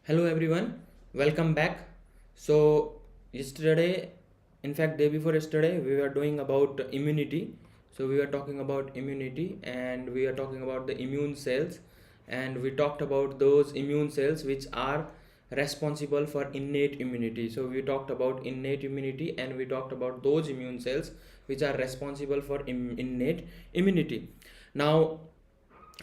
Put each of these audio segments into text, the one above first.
Hello everyone, welcome back. So yesterday, in fact day before yesterday, we were doing about immunity. So we were talking about immunity and we are talking about the immune cells, and we talked about those immune cells which are responsible for innate immunity. So we talked about innate immunity and we talked about those immune cells which are responsible for innate immunity. Now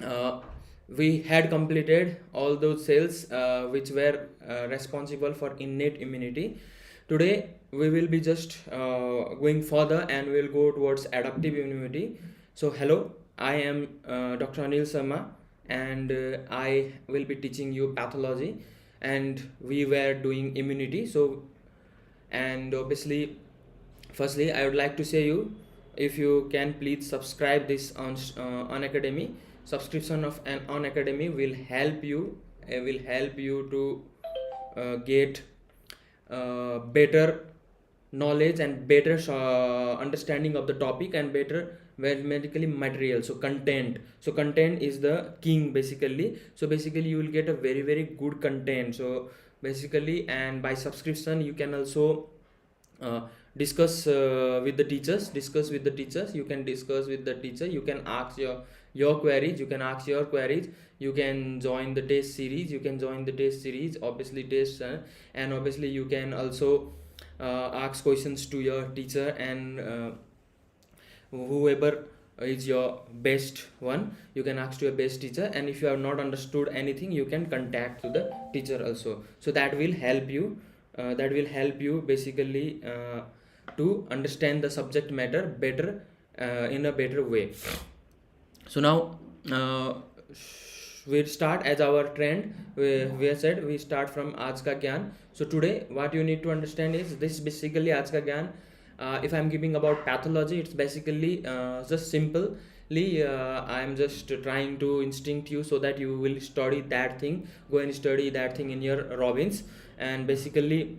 uh, we had completed all those cells which were responsible for innate immunity. Today we will be just going further and we will go towards adaptive immunity. So hello, I am Dr. Anil Sharma, and I will be teaching you pathology, and we were doing immunity. So, and obviously, firstly I would like to say you, if you can please subscribe this on academy. Subscription of an on academy will help you to get better knowledge and better understanding of the topic and better medically material. So content is the king basically. So basically you will get a very good content. So basically, and by subscription you can also uh, discuss with the teachers. You can discuss with the teacher, you can ask your queries, you can join the test series, obviously test, and obviously you can also ask questions to your teacher, and whoever is your best one, you can ask to your best teacher, and if you have not understood anything you can contact to the teacher also. So that will help you basically to understand the subject matter better, in a better way. So now we'll start as our trend. We have said we start from Aaj Ka Gyan. So today what you need to understand is this basically Aaj Ka Gyan. If I'm giving about pathology, it's basically just simply I am just trying to instinct you so that you will study that thing, go and study that thing in your Robbins. And basically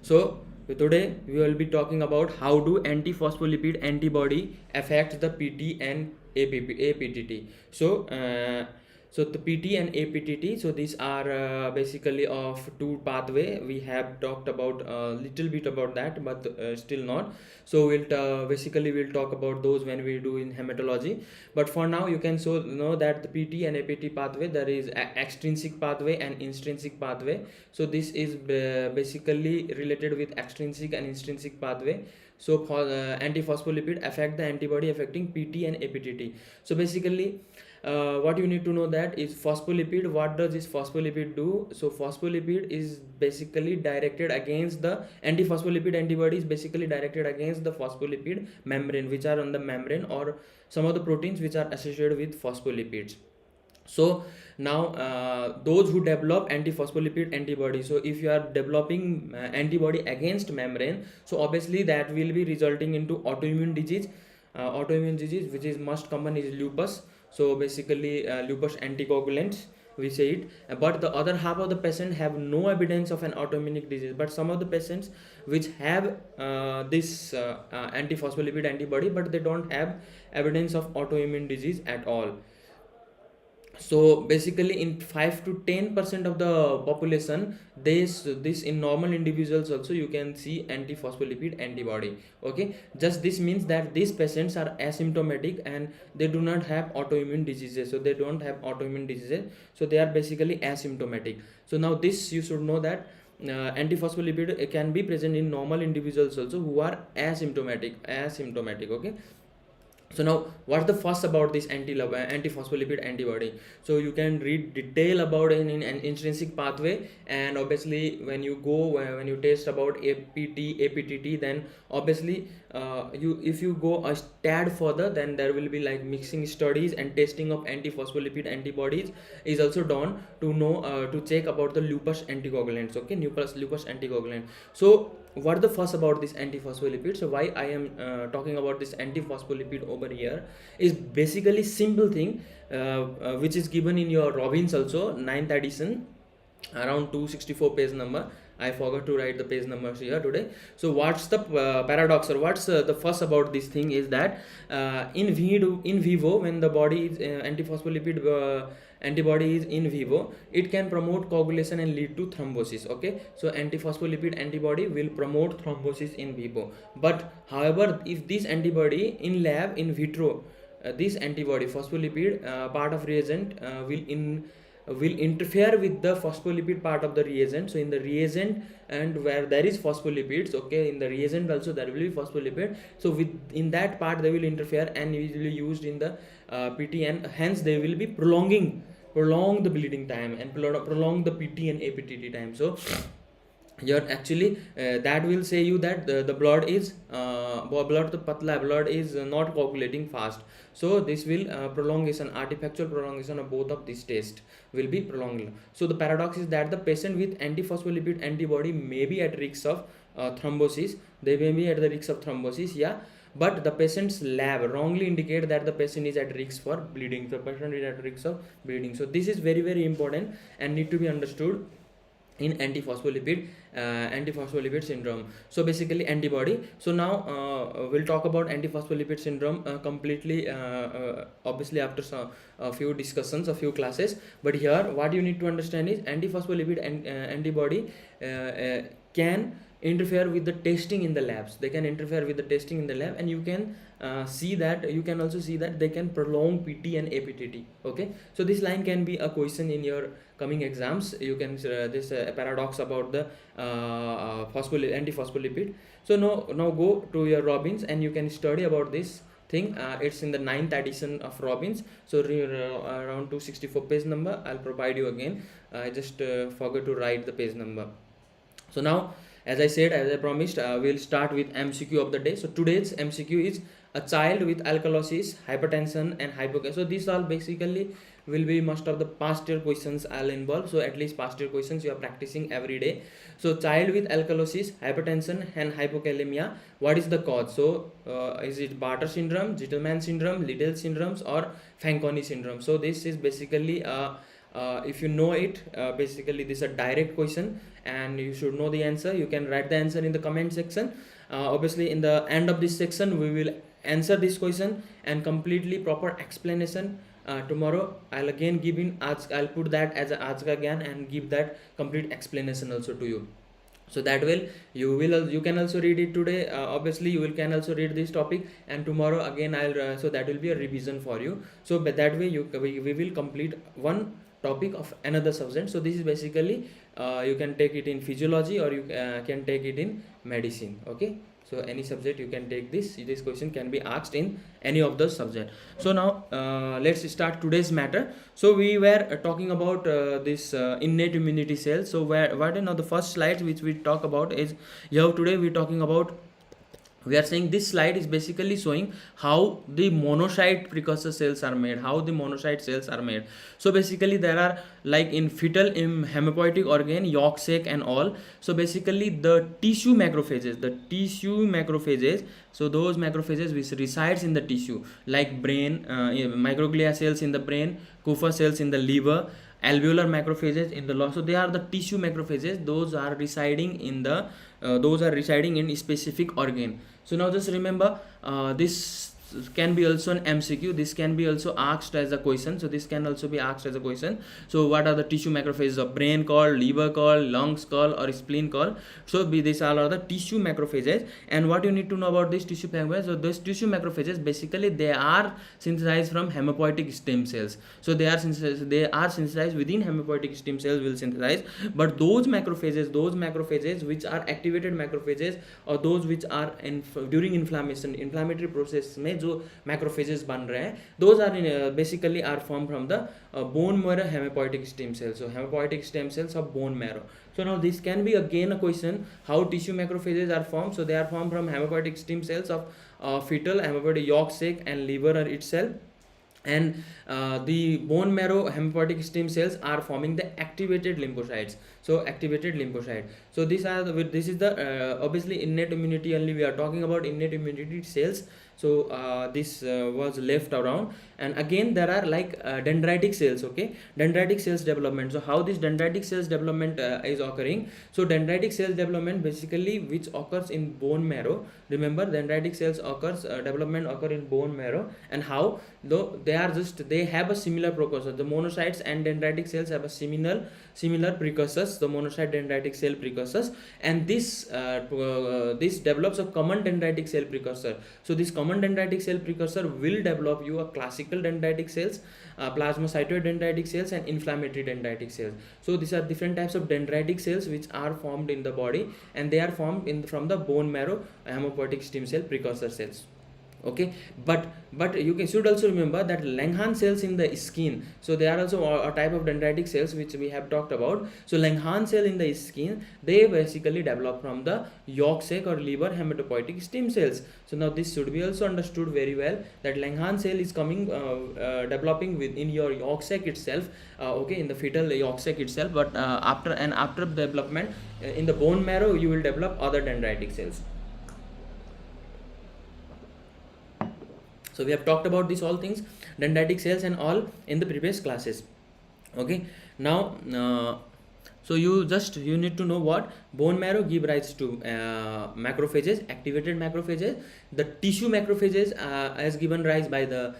so today we will be talking about how do antiphospholipid antibody affect the PT and APTT. So the PT and APTT, so these are basically of two pathway. We have talked about a little bit about that, but still not. So we'll talk about those when we do in hematology. But for now you can so know that the PT and APT pathway, there is extrinsic pathway and intrinsic pathway. So this is basically related with extrinsic and intrinsic pathway. So for antiphospholipid affect the antibody affecting PT and APTT. So basically what you need to know that is phospholipid. What does this phospholipid do? So phospholipid is basically directed against the antiphospholipid antibody is basically directed against the phospholipid membrane, which are on the membrane, or some of the proteins which are associated with phospholipids. So now those who develop antiphospholipid antibody, so if you are developing antibody against membrane, so obviously that will be resulting into autoimmune disease. Autoimmune disease which is most common is lupus. So basically lupus anticoagulants we say it. But the other half of the patient have no evidence of an autoimmune disease, but some of the patients which have this antiphospholipid antibody, but they don't have evidence of autoimmune disease at all. So basically in 5 to 10% of the population, this in normal individuals also you can see antiphospholipid antibody. Okay, just this means that these patients are asymptomatic and they do not have autoimmune diseases. So they don't have autoimmune diseases, so they are basically asymptomatic. So now this you should know that antiphospholipid can be present in normal individuals also who are asymptomatic. Okay, so now what's the fuss about this antiphospholipid antibody? So you can read detail about in an intrinsic pathway, and obviously when you go when you test about APTT, then obviously you if you go a tad further, then there will be like mixing studies and testing of antiphospholipid antibodies is also done to know to check about the lupus anticoagulants. Okay, lupus anticoagulant. So what the fuss about this antiphospholipid? So why I am talking about this antiphospholipid over here is basically simple thing which is given in your Robbins also, 9th edition, around 264 page number. I forgot to write the page numbers here today. So what's the paradox, or what's the fuss about this thing is that in vivo when the body is antiphospholipid antibody is in vivo, it can promote coagulation and lead to thrombosis. Okay, so antiphospholipid antibody will promote thrombosis in vivo. But however, if this antibody in lab in vitro, this antibody phospholipid part of reagent will interfere with the phospholipid part of the reagent. So in the reagent and where there is phospholipids, okay, in the reagent also there will be phospholipid. So in that part they will interfere and usually used in the PT, and hence they will be prolong the bleeding time and prolong the PT and APTT time. So here actually that will say you that the blood is the patla blood is not coagulating fast. So this will prolongation, artifactual prolongation of both of these tests will be prolonged. So the paradox is that the patient with antiphospholipid antibody may be at risk of thrombosis. They may be at the risk of thrombosis, yeah, but the patient's lab wrongly indicate that the patient is at risk for bleeding. The patient is at risk of bleeding. So this is very, very important and need to be understood in antiphospholipid syndrome. So basically antibody. So now we'll talk about antiphospholipid syndrome completely, obviously after a few discussions, a few classes. But here what you need to understand is antiphospholipid antibody can interfere with the testing in the labs. They can interfere with the testing in the lab, and you can see that, you can also see that they can prolong PT and APTT. Okay, so this line can be a question in your coming exams. You can this paradox about the antiphospholipid. So now go to your Robbins and you can study about this thing. It's in the 9th edition of Robbins. So around 264 page number. I'll provide you again. I just forgot to write the page number. So now, as I said, as I promised, we'll start with MCQ of the day. So today's MCQ is a child with alkalosis, hypertension and hypocalcemia. So these all basically will be most of the past year questions I'll involve. So at least past year questions you are practicing every day. So child with alkalosis, hypertension and hypokalemia, what is the cause? So is it Bartter syndrome, Gitelman syndrome, Liddell syndromes or Fanconi syndrome? So this is basically if you know it, basically this is a direct question and you should know the answer. You can write the answer in the comment section. Obviously in the end of this section we will answer this question and completely proper explanation. Tomorrow I'll again give in I'll put that as a Aaj Ka Gyan and give that complete explanation also to you. So that way you can also read it today. Obviously you can also read this topic, and tomorrow again I'll so that will be a revision for you. So but that way we will complete one topic of another subject. So this is basically you can take it in physiology or you can take it in medicine. Okay, so any subject you can take this question can be asked in any of the subject. So now let's start today's matter. So we were talking about this innate immunity cells. So the first slide which we talk about is here. Today we're talking about, we are saying this slide is basically showing how the monocyte precursor cells are made, how the monocyte cells are made. So basically there are, like in fetal in hematopoietic organ, yolk sac and all. So basically the tissue macrophages, so those macrophages which resides in the tissue, like brain, microglia cells in the brain, Kupffer cells in the liver, alveolar macrophages in the lung. So they are the tissue macrophages. Those are residing in the in specific organ. So now just remember, this can be also an MCQ. This can be also asked as a question. So this can also be asked as a question. So what are the tissue macrophages of brain called, liver called, lungs called, or spleen called? So these all are the tissue macrophages. And what you need to know about these tissue macrophages? So those tissue macrophages basically they are synthesized from hematopoietic stem cells. So they are synthesized within hematopoietic stem cells will synthesize. But those macrophages which are activated macrophages, or those which are during inflammatory process में जो macrophages बन रहे हैं, those are basically are formed from the bone marrow hematopoietic stem cells. So hematopoietic stem cells of bone marrow. So now this can be again a question, how tissue macrophages are formed. So they are formed from hematopoietic stem cells of fetal hematopoietic yolk sac and liver itself. And the bone marrow hematopoietic stem cells are forming the activated lymphocytes. So activated lymphocyte. So this is the obviously innate immunity only we are talking about, innate immunity cells. So this was left around. And again there are like dendritic cells. Okay, dendritic cells development. So how this dendritic cells development is occurring? So dendritic cells development basically which occurs in bone marrow. Remember, dendritic cells occurs development occur in bone marrow. And how? Though they have a similar precursor. The monocytes and dendritic cells have a similar precursors, the monocyte dendritic cell precursors. And this develops a common dendritic cell precursor. So this common dendritic cell precursor will develop you a classical dendritic cells, plasmacytoid dendritic cells, and inflammatory dendritic cells. So these are different types of dendritic cells which are formed in the body, and they are formed from the bone marrow hematopoietic stem cell precursor cells. Okay, but you should also remember that Langhans cells in the skin, so they are also a type of dendritic cells which we have talked about. So Langhans cell in the skin, they basically develop from the yolk sac or liver hematopoietic stem cells. So now this should be also understood very well, that Langhans cell is coming developing within your yolk sac itself, okay, in the fetal yolk sac itself. But after development in the bone marrow, you will develop other dendritic cells. So we have talked about these all things, dendritic cells and all, in the previous classes. Okay, now so you need to know what bone marrow give rise to macrophages, activated macrophages. The tissue macrophages as given rise by the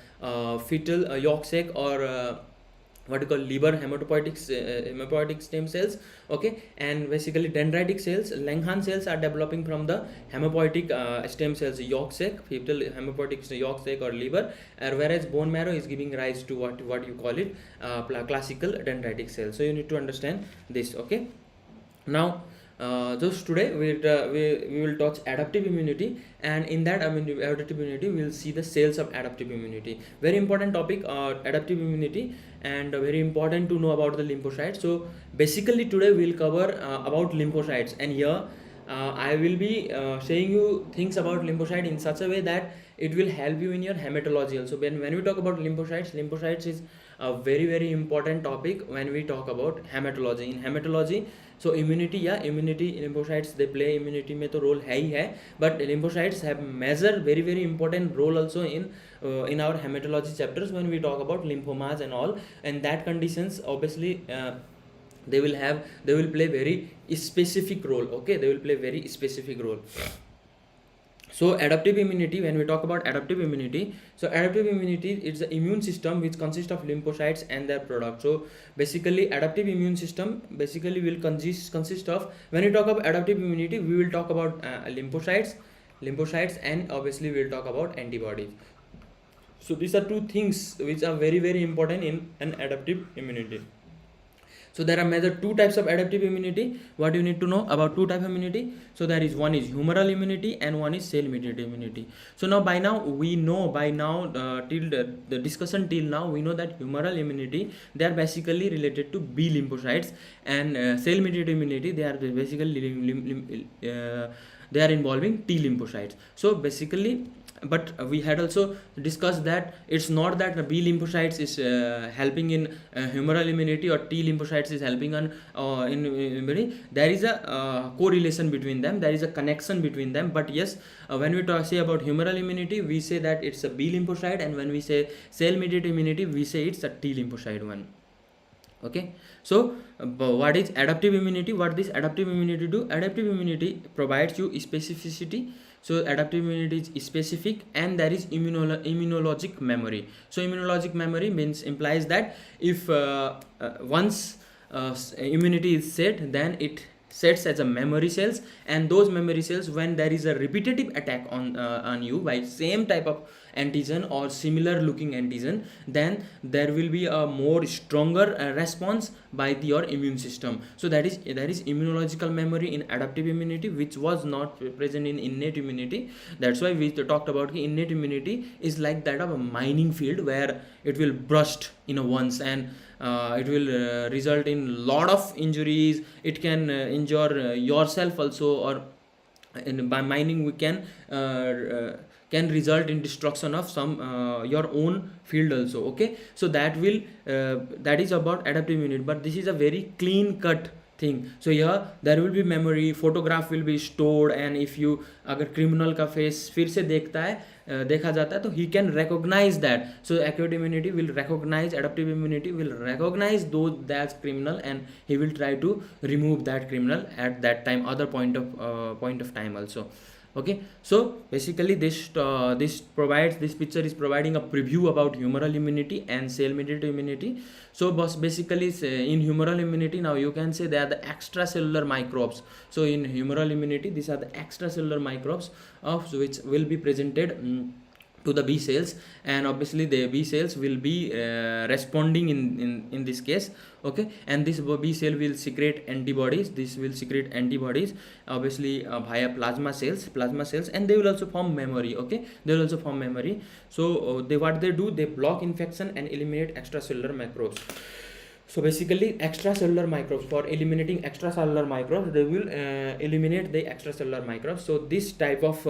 fetal yolk sac or what you call liver hematopoietic stem cells. Okay, and basically dendritic cells, Langhans cells are developing from the hematopoietic stem cells, yolk sac, fetal hematopoietic yolk sac or liver, whereas bone marrow is giving rise to what you call it classical dendritic cells. So you need to understand this. Okay, now just today we will touch adaptive immunity, and in that adaptive immunity we will see the cells of adaptive immunity. Very important topic, adaptive immunity, and very important to know about the lymphocytes. So basically today we will cover about lymphocytes, and here I will be saying you things about lymphocyte in such a way that it will help you in your hematology also. When we talk about lymphocytes is a very important topic when we talk about hematology. In hematology, so immunity, lymphocytes they play immunity में तो role है ही है, but lymphocytes have major very important role also in our hematology chapters when we talk about lymphomas and all. And that conditions obviously they will play very specific role. Okay, they will play very specific role. So adaptive immunity, when we talk about adaptive immunity, so adaptive immunity is the immune system which consists of lymphocytes and their products. So basically adaptive immune system basically will consist of, when we talk about adaptive immunity, we will talk about lymphocytes, and obviously we will talk about antibodies. So these are two things which are very important in an adaptive immunity. So there are major two types of adaptive immunity. What you need to know about two types of immunity? So there is one is humoral immunity and one is cell mediated immunity. So now we know till the discussion till now, we know that humoral immunity, they are basically related to B lymphocytes, and cell mediated immunity, they are basically they are involving T lymphocytes. So basically, but we had also discussed that it's not that B lymphocytes is helping in humoral immunity or T lymphocytes is helping in immunity. There is a correlation between them, there is a connection between them. But yes, when we say about humoral immunity, we say that it's a B lymphocyte, and when we say cell mediated immunity, we say it's a T lymphocyte one. Okay, so what is adaptive immunity? What this adaptive immunity do? Adaptive immunity provides you specificity. So adaptive immunity is specific, and there is immunologic memory. So immunologic memory implies that if once immunity is set, then it sets as a memory cells, and those memory cells, when there is a repetitive attack on you by same type of antigen or similar looking antigen, then there will be a more stronger response by your immune system. So there is immunological memory in adaptive immunity, which was not present in innate immunity. That's why we talked about innate immunity is like that of a mining field, where it will burst in a once, and it will result in lot of injuries. It can injure yourself also, or by mining we can result in destruction of some your own field also. Okay, so that is about adaptive immunity. But this is a very clean cut thing. So here there will be memory, photograph will be stored, and if you अगर criminal का face फिर से देखता है देखा जाता है, तो he can recognize that. So accurate immunity will recognize, adaptive immunity will recognize those that's criminal, and he will try to remove that criminal at that time, other point of time also. Okay, so basically this picture is providing a preview about humoral immunity and cell mediated immunity. So basically in humoral immunity, now you can say they are the extracellular microbes. So in humoral immunity, these are the extracellular microbes of which will be presented to the B cells, and obviously the B cells will be responding in this case. Okay, and this B cell will secrete antibodies. This will secrete antibodies obviously via plasma cells, and they will also form memory. Okay, they will also form memory. So what they do, they block infection and eliminate extracellular microbes. So basically extracellular microbes, for eliminating extracellular microbes, they will eliminate the extracellular microbes. So this type of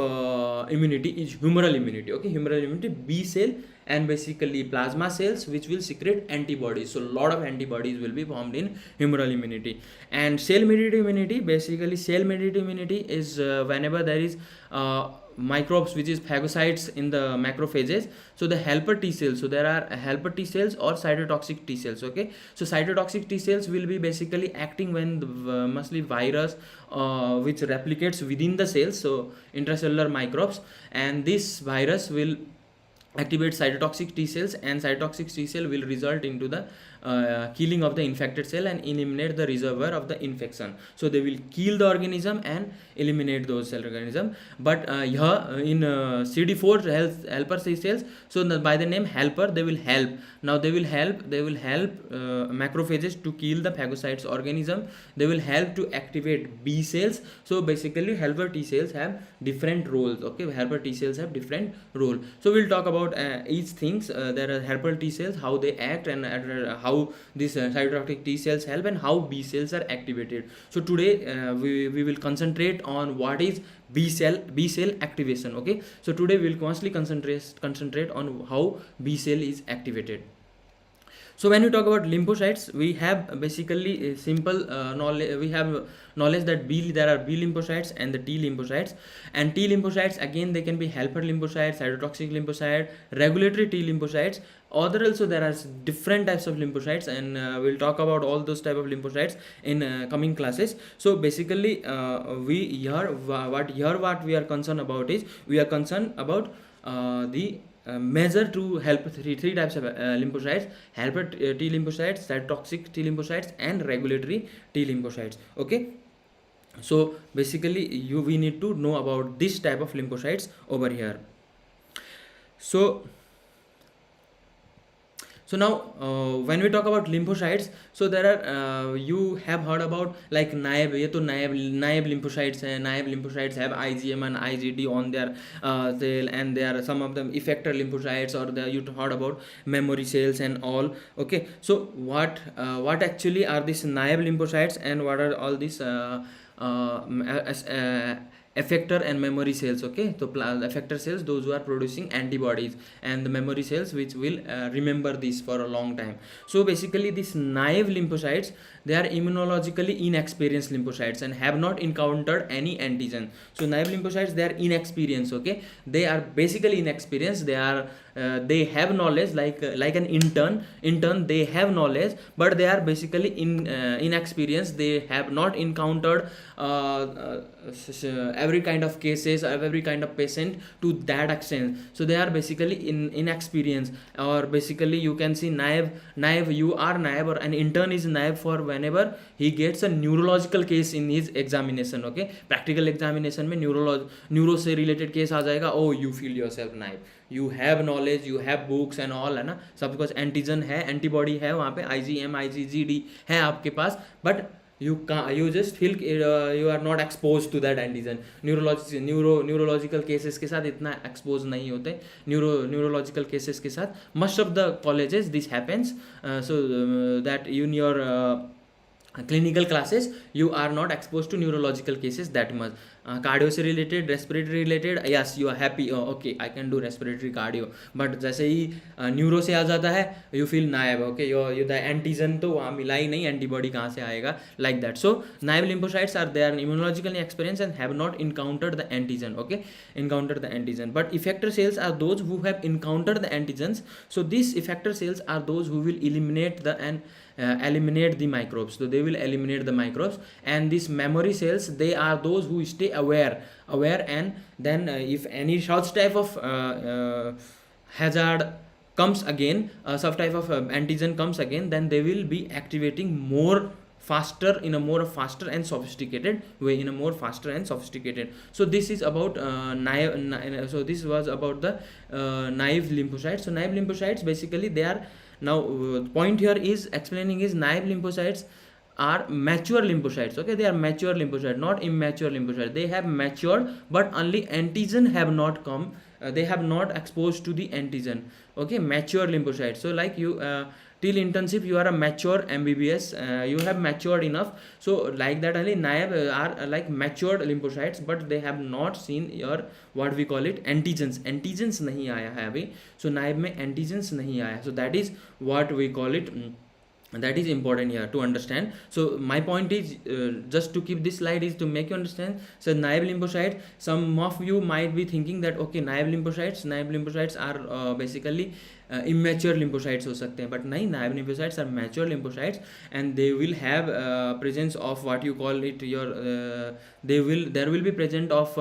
immunity is humoral immunity. Okay, humoral immunity, B cell and basically plasma cells which will secrete antibodies. So a lot of antibodies will be formed in humoral immunity. And cell mediated immunity, basically cell mediated immunity is whenever there is microbes which is phagocytes in the macrophages. So the helper T cells, so there are helper T cells or cytotoxic T cells. Okay, so cytotoxic T cells will be basically acting when the mostly virus which replicates within the cells, so intracellular microbes, and this virus will activate cytotoxic T cells, and cytotoxic T cell will result into the killing of the infected cell and eliminate the reservoir of the infection. So they will kill the organism and eliminate those cell organism. But here in CD4 helper T cells, so by the name helper, they will help. Now they will help macrophages to kill the phagocytes organism. They will help to activate B cells. So basically helper T cells have different roles. Okay, helper T cells have different role. So we'll talk about each things. There are helper T cells, how they act, and how these cytotoxic T cells help, and how B cells are activated. So today we will concentrate on what is B cell activation. Okay, so today we will constantly concentrate on how B cell is activated. So when we talk about lymphocytes, we have basically simple knowledge. We have knowledge that there are B lymphocytes and the T lymphocytes. And T lymphocytes, again, they can be helper lymphocytes, cytotoxic lymphocyte, regulatory T lymphocytes. Other also there are different types of lymphocytes, and we'll talk about all those type of lymphocytes in coming classes. So basically, what we are concerned about is, we are concerned about the measure to help three types of lymphocytes: helper T lymphocytes, cytotoxic T lymphocytes, and regulatory T lymphocytes. Okay, so basically we need to know about this type of lymphocytes over here. So now when we talk about lymphocytes, so there are you have heard about like naive. ये तो naive lymphocytes हैं. Naive lymphocytes have IgM and IgD on their cell, and there are some of them effector lymphocytes, or you heard about memory cells and all. Okay, so what actually are these naive lymphocytes, and what are all these effector and memory cells? Okay, so effector cells, those who are producing antibodies, and the memory cells which will remember this for a long time. So basically these naive lymphocytes, they are immunologically inexperienced lymphocytes and have not encountered any antigen. So naive lymphocytes, they are inexperienced. Okay, they are basically inexperienced. They have knowledge like an intern. They have knowledge, but they are basically inexperienced. They have not encountered every kind of cases, every kind of patient to that extent. So they are basically inexperienced, or basically you can see naive. You are naive, or an intern is naive for whenever he gets a neurological case in his examination. Okay, practical examination में neuro से related case आ जाएगा. Oh, you feel yourself naive. You have knowledge, you have books and all, है ना, सब कुछ antigen है, antibody है वहाँ पे, IgM, IgG है आपके पास, but you just feel you are not exposed to that antigen. Neurological cases के साथ इतना expose नहीं होते. Neurological cases के साथ most of the colleges this happens. So that in your clinical classes you are not exposed to neurological cases that much. Cardio से related, respiratory related, yes you are happy, okay I can do respiratory cardio. But जैसे ही neuro से आ जाता है, you feel naive, okay you the antigen तो वहाँ मिला ही नहीं, एंटीबॉडी कहाँ से आएगा, like that. So naive lymphocytes are they are immunologically experienced and have not encountered the antigen, okay, encountered the antigen. But effector cells are those who have encountered the antigens. So these effector cells are those who will eliminate the eliminate the microbes. So they will eliminate the microbes. And these memory cells, they are those who stay aware, and then if any such type of hazard comes again, such type of antigen comes again, then they will be activating more faster, in a more faster and sophisticated way, in a more faster and sophisticated. So this is about so this was about the naive lymphocytes. So naive lymphocytes, basically they are now point here is explaining is naive lymphocytes are mature lymphocytes, okay, they are mature lymphocytes, not immature lymphocytes. They have matured, but only antigen have not come, they have not exposed to the antigen, okay, mature lymphocytes. So like you till internship you are a mature MBBS, you have matured enough. So like that only naive are like matured lymphocytes, but they have not seen your what we call it antigens. Antigens nahi aaya hai abhi, so naive mein antigens nahi aaya, so that is what we call it. That is important here to understand. So my point is just to keep this slide is to make you understand. So naive lymphocytes, some of you might be thinking that okay, naive lymphocytes are basically immature lymphocytes हो सकते हैं, but नहीं, naive lymphocytes are mature lymphocytes, and they will have presence of what you call it your there will be present of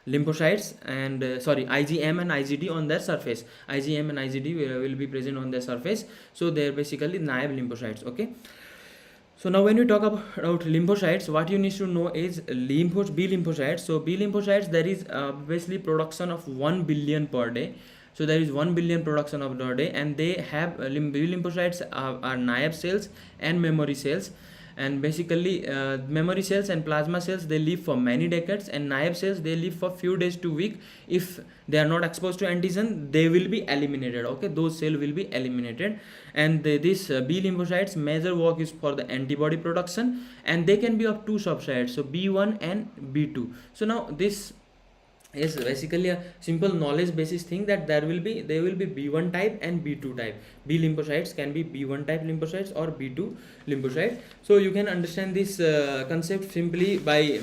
lymphocytes and IgM and IgD on their surface. IgM and IgD will be present on their surface, so they are basically naive lymphocytes, okay. So now when you talk about lymphocytes, what you need to know is B lymphocytes. So B lymphocytes, there is basically production of 1 billion per day. So there is 1 billion production of per day, and they have B lymphocytes are naive cells and memory cells. And basically memory cells and plasma cells, they live for many decades, and naive cells, they live for few days to week. If they are not exposed to antigen, they will be eliminated, okay, those cells will be eliminated. And this B lymphocytes major work is for the antibody production, and they can be of two subsets, so B1 and B2. So now this is basically a simple knowledge basis thing, that there will be B1 type and B2 type. B lymphocytes can be B1 type lymphocytes or B2 lymphocytes. So you can understand this concept simply by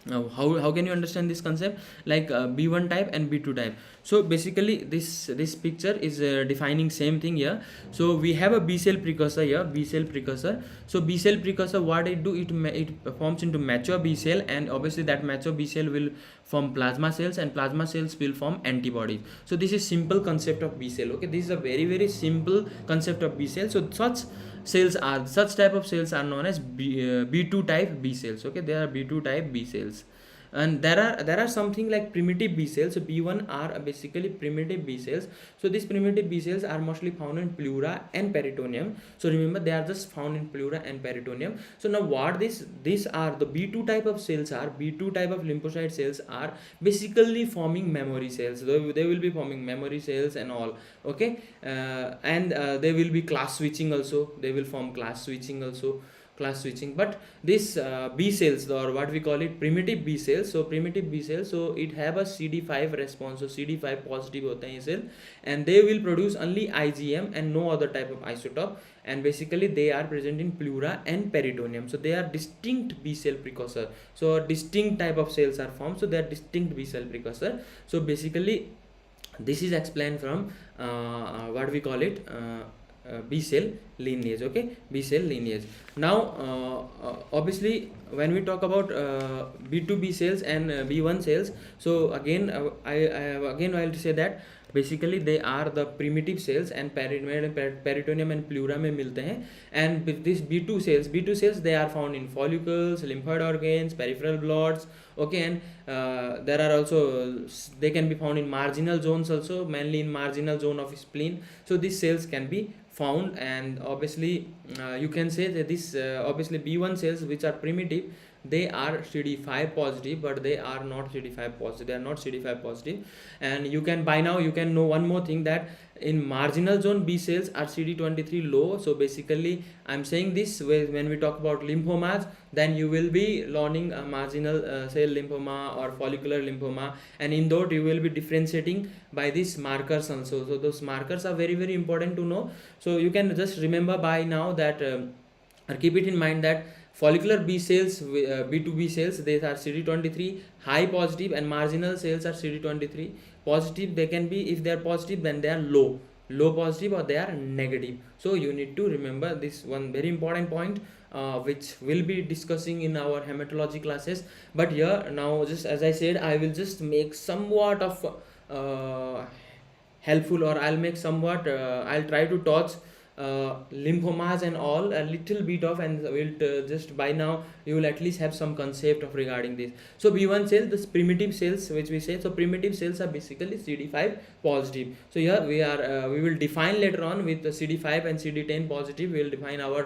how can you understand this concept, like B1 type and B2 type. So basically this picture is defining same thing here. So we have a B cell precursor here, B cell precursor. So B cell precursor, what it do, it forms into mature B cell, and obviously that mature B cell will form plasma cells, and plasma cells will form antibodies. So this is simple concept of B cell, okay, this is a very simple concept of B cell. So such type of cells are known as B2 type B cells, okay, they are B2 type B cells. And there are something like primitive B cells. So B1 are basically primitive B cells. So these primitive B cells are mostly found in pleura and peritoneum. So remember, they are just found in pleura and peritoneum. So now what these are the B2 type of cells are, B2 type of lymphocyte cells are basically forming memory cells. They will be forming memory cells and all, okay, and they will be class switching also, they will form class switching also, but this B cells, or what we call it primitive B cells, so primitive B cells, so it have a CD5 response, so CD5 positive होते हैं ये cell, and they will produce only IgM and no other type of isotope, and basically they are present in pleura and peritoneum. So they are distinct B cell precursor, so a distinct type of cells are formed, so they are distinct B cell precursor. So basically this is explained from what we call it B cell lineage, okay, B cell lineage. Now obviously when we talk about B2 B cells and B1 cells, so again I'll say that basically they are the primitive cells, and peritoneum and pleura में मिलते हैं. And with this B2 cells they are found in follicles, lymphoid organs, peripheral bloods, okay, and there are also, they can be found in marginal zones also, mainly in marginal zone of spleen. So these cells can be found, and obviously you can say that this obviously B1 cells which are primitive, they are CD5 positive, but they are not CD5 positive. They are not CD5 positive. And you can, by now you can know one more thing, that in marginal zone B cells are CD23 low. So basically I'm saying this when we talk about lymphomas, then you will be learning marginal cell lymphoma or follicular lymphoma, and in that you will be differentiating by these markers also. So those markers are very very important to know. So you can just remember by now that or keep it in mind that follicular B cells, B2B cells, they are CD23 high positive, and marginal cells are CD23 positive. They can be, if they are positive, then they are low positive, or they are negative. So you need to remember this one very important point, which we'll be discussing in our hematology classes. But here now, just as I said, I will just make somewhat of helpful, or I'll make somewhat I'll try to touch lymphomas and all a little bit of, and we'll just by now you will at least have some concept of regarding this. So B1 cells, this primitive cells which we say, so primitive cells are basically CD5 positive. So here we will define later on with the CD5 and CD10 positive, we will define our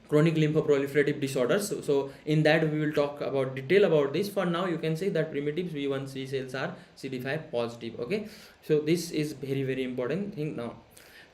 chronic lymphoproliferative disorders. So in that we will talk about detail about this. For now you can say that primitive B1C cells are CD5 positive. Okay, so this is very very important thing now.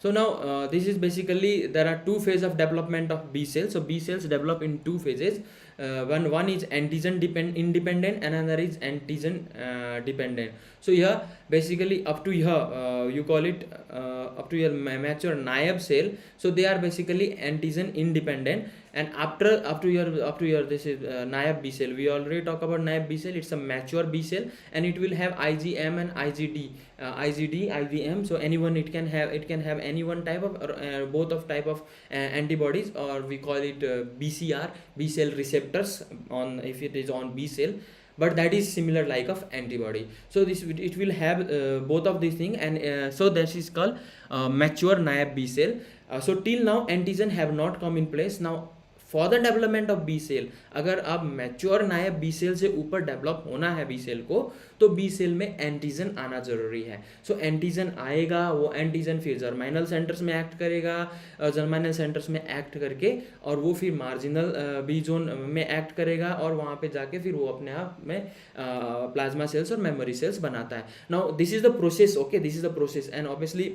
So now this is basically, there are two phases of development of B cells. So B cells develop in two phases. One is antigen independent, and another is antigen dependent. So here basically up to here you call it up to your mature naive cell, so they are basically antigen independent. And after your this is naive B cell, we already talk about naive B cell, it's a mature B cell, and it will have IgM and IgD, IgM. So anyone, it can have any one type of both of type of antibodies, or we call it BCR, B cell receptors on, if it is on B cell, but that is similar like of antibody. So this, it will have both of these things, and so that is called mature naive B cell. So till now antigen have not come in place. Now for the development of B cell, अगर अब mature नायब B cell से ऊपर develop होना है B cell को, तो B cell में एंटीजन आना जरूरी है. सो एंटीजन आएगा, वो एंटीजन फिर जर्माइनल सेंटर्स में एक्ट करेगा, जर्माइनल सेंटर्स में एक्ट करके और वो फिर मार्जिनल बी जोन में एक्ट करेगा, और वहाँ पे जाके फिर वो अपने आप में प्लाज्मा सेल्स और मेमोरी सेल्स बनाता है. Now this is the process. Okay, this is the process. And obviously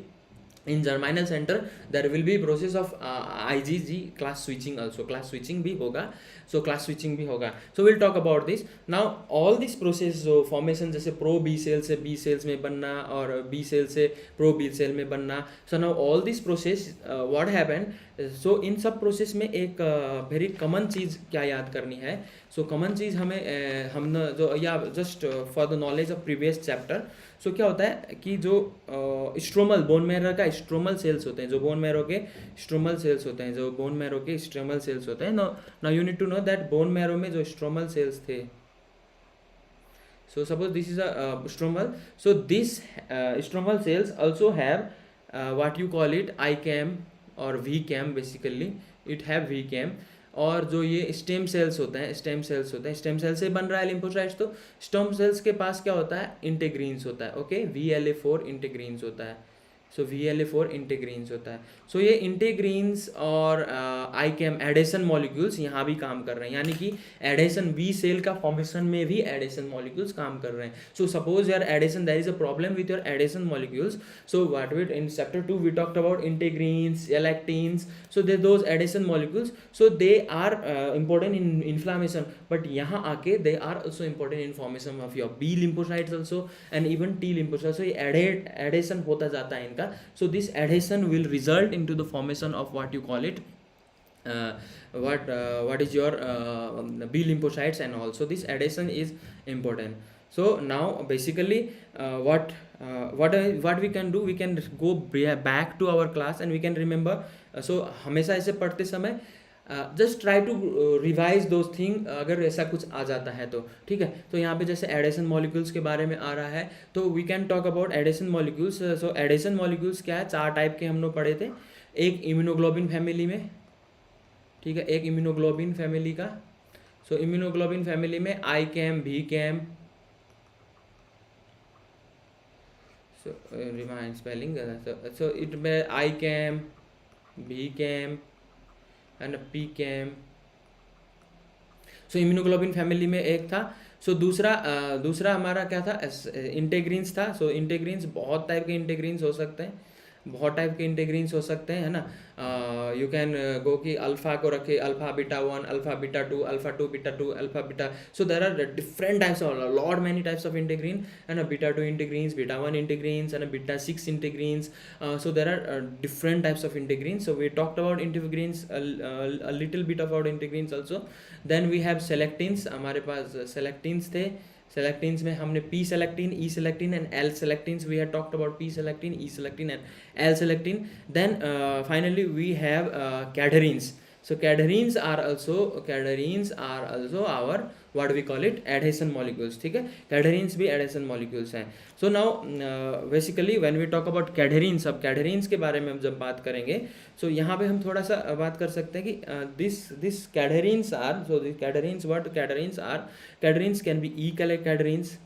in germinal center there will be process of IgG class switching also. Class switching भी होगा. So class switching भी होगा. So we'll talk about this. Now all this process जो formation जैसे pro B cell से B cells में बनना और B cell से pro B cell में बनना. So now all this process what happened. So इन सब process में एक very common चीज़ क्या याद करनी है. So common चीज़ हमें हमने जो या just for the knowledge of previous chapter. सो क्या होता है कि जो स्ट्रोमल बोन मैरो का स्ट्रोमल सेल्स होते हैं, जो बोन मैरो के स्ट्रोमल सेल्स होते हैं, जो बोन मैरो के स्ट्रोमल सेल्स होते हैं. Now you need to know that bone marrow में जो स्ट्रोमल सेल्स थे, so suppose this is a stromal. So this stromal cells also have what you call it ICAM और VCAM. Basically it have VCAM. और जो ये stem cells होते हैं, stem cell से बन रहा है लिम्फोसाइट्स. तो स्टेम सेल्स के पास क्या होता है, इंटेग्रीन्स होता है. ओके, VLA4 इंटेग्रीन्स होता है. सो VLA4 इंटेग्रीन्स होता है. सो ये इंटेग्रीन्स और आई कैम एडेशन मॉलिक्यूल्स यहाँ भी काम कर रहे हैं, यानी कि एडेशन बी सेल का फॉर्मेशन में भी एडेशन मॉलिक्यूल्स काम कर रहे हैं. So suppose your adhesion, there is a problem with your adhesion molecules. So what we in chapter 2 we talked about integrins, selectins. So they those adhesion molecules, so they are important in inflammation, but यहाँ आके they are also important in formation of your B lymphocytes also and even T lymphocytes. सो ये adhesion होता जाता है इनका. So this adhesion will result into the formation of what you call it what is your B lymphocytes and all. So this adhesion is important. So now basically what we can do, we can go back to our class and we can remember. So हमेशा ऐसे पढ़ते समय just try to revise those thing, अगर ऐसा कुछ आ जाता है तो ठीक है. तो यहाँ पे जैसे एडेशन मॉलिक्यूल्स के बारे में आ रहा है, तो we can talk about adhesion molecules. So adhesion molecules क्या है, 4 टाइप के हम लोग पढ़े थे. एक इम्यूनोग्लोबिन फैमिली में, ठीक है, एक इम्यूनोग्लोबिन फैमिली का. सो इम्यूनोग्लोबिन फैमिली में I CAM, V CAM, so remind spelling. So it में I CAM, V CAM and a PCAM so immunoglobin family में एक था। सो दूसरा हमारा क्या था, इंटेग्रीन्स था। सो इंटेग्रीन्स बहुत टाइप के इंटेग्रीन्स हो सकते हैं, बहुत टाइप के इंटेग्रीन्स हो सकते हैं, है ना। यू कैन गो कि अल्फा को रखे alpha beta 1, alpha beta 2, alpha 2 beta 2, alpha beta. So there are different types of lot many types of integrin, है ना। Beta 2 integrins, beta 1 integrins, and beta 6 integrins. So there are different types of integrins. So we talked about integrins, a little bit about integrins also. Then we have selectins. हमारे पास selectins थे. Selectins में हमने P selectin, E selectin and L selectins. We have talked about P selectin, E selectin and L selectin. Then finally we have cadherins. So cadherins are also our, what we call it, adhesion molecules. ठीक है, cadherins भी adhesion molecules हैं. So now basically when we talk about cadherins, अब cadherins के बारे में हम जब बात करेंगे, so यहाँ पे हम थोड़ा सा बात कर सकते हैं कि this cadherins are, so the cadherins, what cadherins are, cadherins can be E cadherins,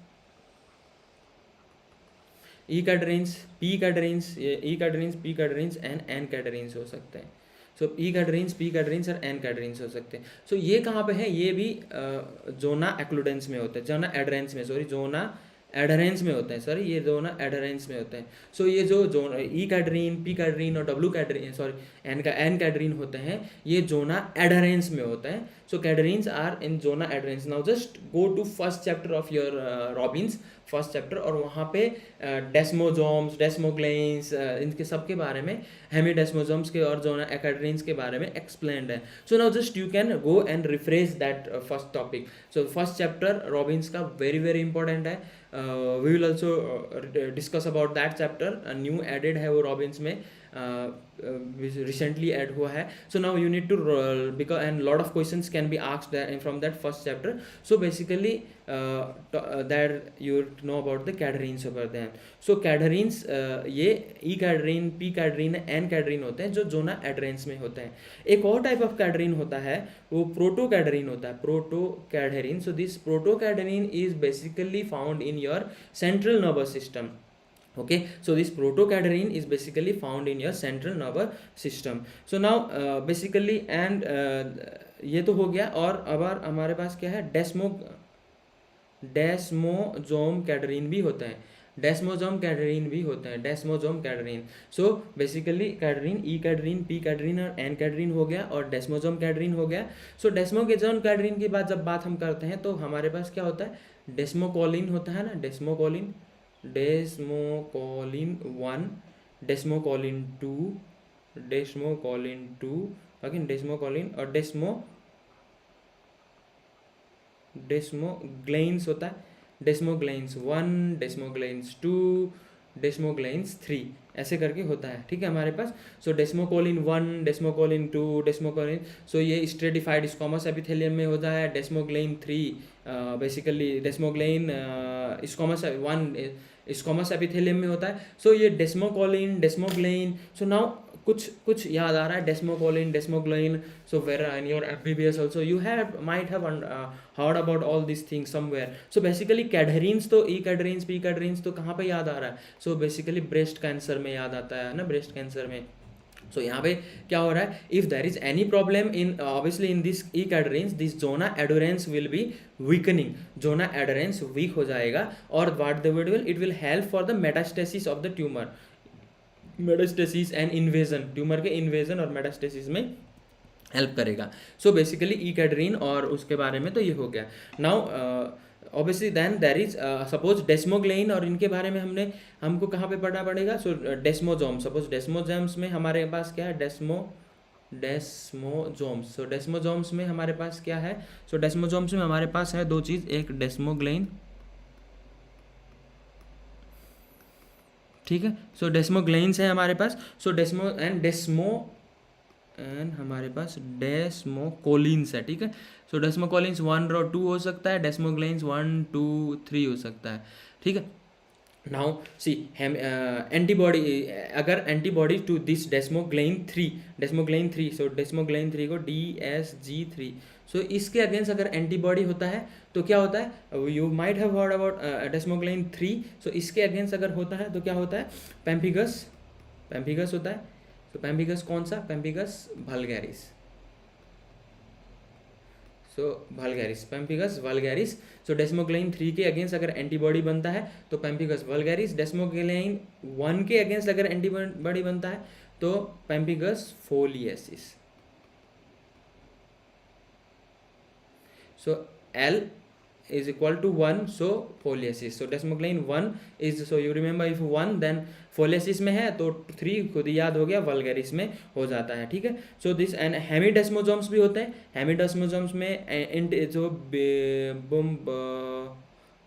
E cadherins, P cadherins, E cadherins, P cadherins and N cadherins हो सकते हैं. सो ई कैडरीन्स, पी कैडरीन्स और एन कैडरीन्स हो सकते हैं. सो ये कहाँ पे है, ये भी जोना एक्लूडेंस में होते हैं, जोना एडरेंस में, सॉरी जोना एडरेंस में होते हैं, सॉरी ये जोना एडरेंस में होते हैं. सो ये जो ई कैडरीन, पी कैडरीन और W cadherin, sorry N cadherin होते हैं, ये जोना एडरेंस में होते हैं. So cadherins are in zona adherens. Now just go to first chapter of your Robbins, first chapter, और वहाँ पे डेस्मोजोम्स, डेस्मोग्लेन्स, इनके सब के बारे में, हेमीडेस्मोजोम्स के और जोना कैडरीन्स के बारे में एक्सप्लेन्ड है. So now just you can go and refresh that first topic. So first chapter Robbins का वेरी वेरी इंपॉर्टेंट है. We will also discuss about that chapter. New added है वो रॉबिन्स में, रिसेंटली ऐड हुआ है. So now you need to, because and lot of questions can be asked from that first chapter. So basically that you know about the cadherins over there. So कैडरीन्स ये ई कैडरीन, P कैडरीन, N cadherin होते हैं जो जोना adherens में होते हैं. एक और type of कैडरीन होता है, वो प्रोटो कैडरीन होता है, proto cadherin. So this proto cadherin is basically found in your central nervous system. Okay, so this protocadherin is basically found in your central nervous system. So now basically and ये तो हो गया. और अब हमारे पास क्या है, डेस्मोजोम कैडरीन भी होता है, डेस्मोजोम कैडरीन भी होता है, डेस्मोजोम कैडरीन. सो बेसिकली कैडरीन, ई कैडरीन, पी कैडरीन और एन कैडरीन हो गया, और डेस्मोजोम कैडरीन हो गया. सो डेस्मोजोम कैडरीन की बात जब बात हम करते हैं तो हमारे पास क्या होता है, डेस्मोकोलिन होता है ना, डेस्मोकोलिन, डेस्मोकोलिन 1, डेस्मोकोलिन 2, डेस्मोकोलिन 2, अगेन डेस्मोकोलिन, और डेस्मोग्लेन्स होता है, डेस्मोग्लेन्स 1, डेस्मोग्लेन्स 2, डेस्मोग्लेन्स 3, ऐसे करके होता है. ठीक है हमारे पास. सो डेस्मोकोलिन 1, डेस्मोकोलिन 2, डेस्मोकोलिन, सो ये स्ट्रेटिफाइड स्क्वामस एपिथेलियम में होता है. डेस्मोग्लेन 3 बेसिकली डेस्मोग्लेन स्क्वामस 1 स्क्वामस एपिथेलियम में होता है. सो ये डेस्मोकोलिन, डेस्मोग्लेन. सो नाउ कुछ याद आ रहा है, desmocollin, desmoglein. So where in your MBBS also you have might have heard about all these things somewhere. So basically cadherins तो, ई कैडरीन्स, पी कैडरीन्स तो कहाँ पे याद आ रहा है, सो बेसिकली ब्रेस्ट कैंसर में याद आता है ना, ब्रेस्ट कैंसर में. सो यहाँ पे क्या हो रहा है, if there is any problem in obviously in this E cadherins, this zona adherens will be weakening, zona adherens weak हो जाएगा. और what the will, it will help for the metastasis of the tumour, metastasis and invasion, tumour के invasion और metastasis में help करेगा. So basically ई कैडरीन और उसके बारे में तो ये हो गया. Now obviously then there is suppose desmoglein, और इनके बारे में हमको कहाँ पे पढ़ना पड़ेगा. सो डेस्मोजोम, सपोज डेस्मोजोम्स में हमारे पास क्या है, डेस्मोजोम्स. सो डेस्मोजोम्स में हमारे पास क्या है, सो डेस्मोजोम्स में हमारे पास है दो चीज़, एक डेस्मोग्लेन, ठीक है. सो डेस्मोग्लेन्स है हमारे पास. सो एंड हमारे पास डेस्मोकोलिन्स है, ठीक है. सो डेस्मोकोलिन्स 1 और 2 हो सकता है, डेस्मोग्लेन्स 1, 2, 3 हो सकता है, ठीक है. नाउ सी एंटीबॉडी, अगर एंटीबॉडी टू दिस डेस्मोग्लेन 3, सो डेस्मोग्लेन 3 को DSG3, सो इसके अगेंस्ट अगर एंटीबॉडी होता है तो क्या होता है, you might have heard about desmoglein 3. So इसके अगेंस्ट अगर होता है तो क्या होता है, पेम्पिगस होता है. तो पेम्पिगस कौन सा, पेम्पिगस वल्गैरिस. सो वल्गैरिस, पेम्पिगस वल्गैरिस। सो डेस्मोग्लेइन 3 के अगेंस्ट अगर एंटीबॉडी बनता है तो पेम्पिगस वल्गैरिस, डेस्मोग्लेइन 1 के अगेंस्ट अगर एंटीबॉडी बनता है तो पेम्पिगस फोलियसिस। सो L is equal to 1, so foliasis. So desmoglein 1 is, so you remember if 1 then foliasis में है तो 3 खुद ही याद हो गया वल्गैरिस में हो जाता है, ठीक है। सो दिस एंड हेमिडेस्मोजोम्स भी होते हैं। हेमिडेस्मोजोम्स में जो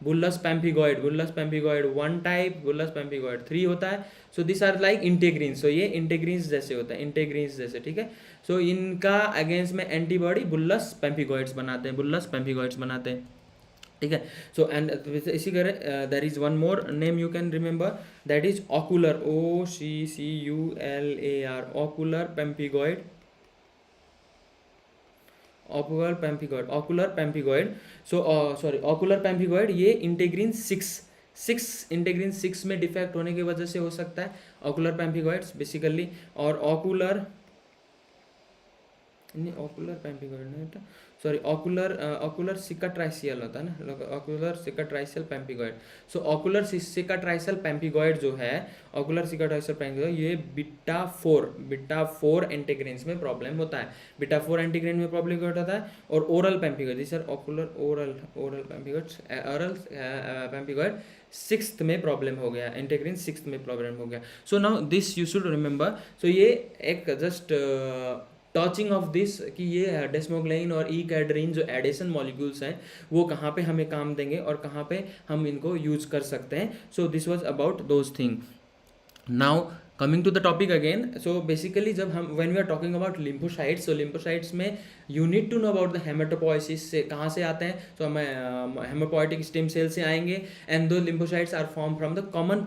बुल्लस पैम्फिगॉइड 1 टाइप, बुल्लस पैम्फिगॉइड 3 होता है। सो दिस आर लाइक इंटेग्रीन्स, सो ये इंटेग्रीन्स जैसे होता है, इंटेग्रीन्स जैसे, ठीक है। सो इनका अगेंस्ट में एंटीबॉडी बुल्लस पैम्फिगॉइड्स बनाते हैं, ठीक है। सो एंड इसी तरह there is one more name you can remember, that is ocular, OCCULAR, ocular pemphigoid, ocular pemphigoid. So sorry, ocular pemphigoid ये इंटेग्रीन 6 में डिफेक्ट होने की वजह से हो सकता है ऑकुलर पैम्फिगॉइड्स बेसिकली। और ऑकुलर पैम्फिगॉइड नहीं होता, सॉरी, ऑकुलर सिकाट्राइसियल होता है ना, ऑकुलर सिकाट्राइसियल पैम्फिगॉइड। सो ऑकुलर सिकाट्राइसियल पैम्फिगॉइड जो है, ऑकुलर सिकाट्राइसियल पैम्फिगॉइड, ये बीटा 4 एंटीग्रेन्स में प्रॉब्लम होता है, बीटा 4 एंटीग्रेन में प्रॉब्लम होता है। और oral pemphigoid, this are ocular oral pemphigoid 6th में प्रॉब्लम हो गया, इंटीग्रिन 6th में प्रॉब्लम हो गया। So now this you should remember. So ये एक जस्ट टचिंग ऑफ दिस कि ये डेस्मोग्लेइन और ईकैड्रीन जो एडिशन मॉलिक्यूल्स हैं वो कहाँ पे हमें काम देंगे और कहाँ पे हम इनको यूज कर सकते हैं। So this was about those thing. Now coming to the topic again, so basically जब हम when we are talking about lymphocytes, so lymphocytes में you need to know about the haematopoiesis से कहाँ से आते हैं। सो हमें हेमोपोइटिक स्टेम सेल से आएंगे एंड दो lymphocytes are form from the common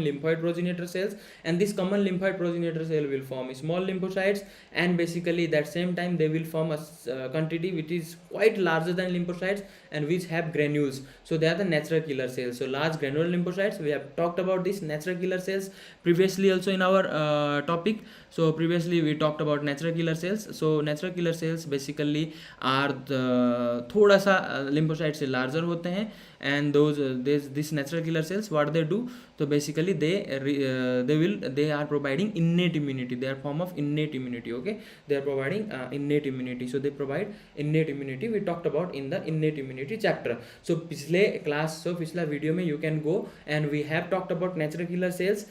lymphoid progenitor cells, and this common lymphoid progenitor cell will form small lymphocytes, and basically that same time they will form a quantity which is quite larger than lymphocytes and which have granules. So they are the natural killer cells. So large granular lymphocytes, we have talked about this natural killer cells previously also in our topic. So previously we talked about natural killer cells. So natural killer cells basically are the थोड़ा सा lymphocytes से larger होते हैं, and these natural killer cells what they do, so basically they are providing innate immunity, they are form of innate immunity, okay, they are providing innate immunity. So they provide innate immunity, we talked about in the innate immunity chapter. So पिछला video में you can go and we have talked about natural killer cells.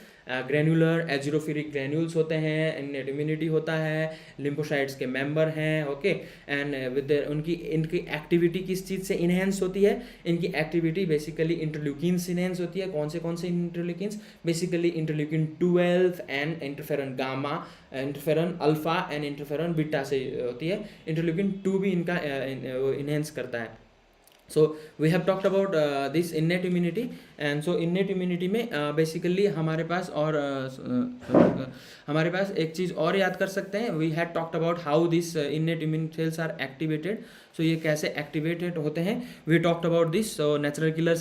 Granular azurophilic granules होते हैं, innate immunity होता है, lymphocytes के member हैं, okay, and with इनकी activity किस चीज़ से इन्हेंस होती है, इनकी एक्टिविटी बेसिकली इंटरल्यूकिन से इन्हेंस होती है। कौन से interleukins, basically interleukin 12 and interferon gamma, interferon alpha and interferon beta से होती है। इंटरल्यूकिन 2 भी इनका इन्हेंस करता है। So we have talked about this innate immunity, and so innate immunity में basically हमारे पास एक चीज़ और याद कर सकते हैं। We had talked about how these innate immune cells are activated. So ये कैसे activated होते हैं, we talked about this. So natural killer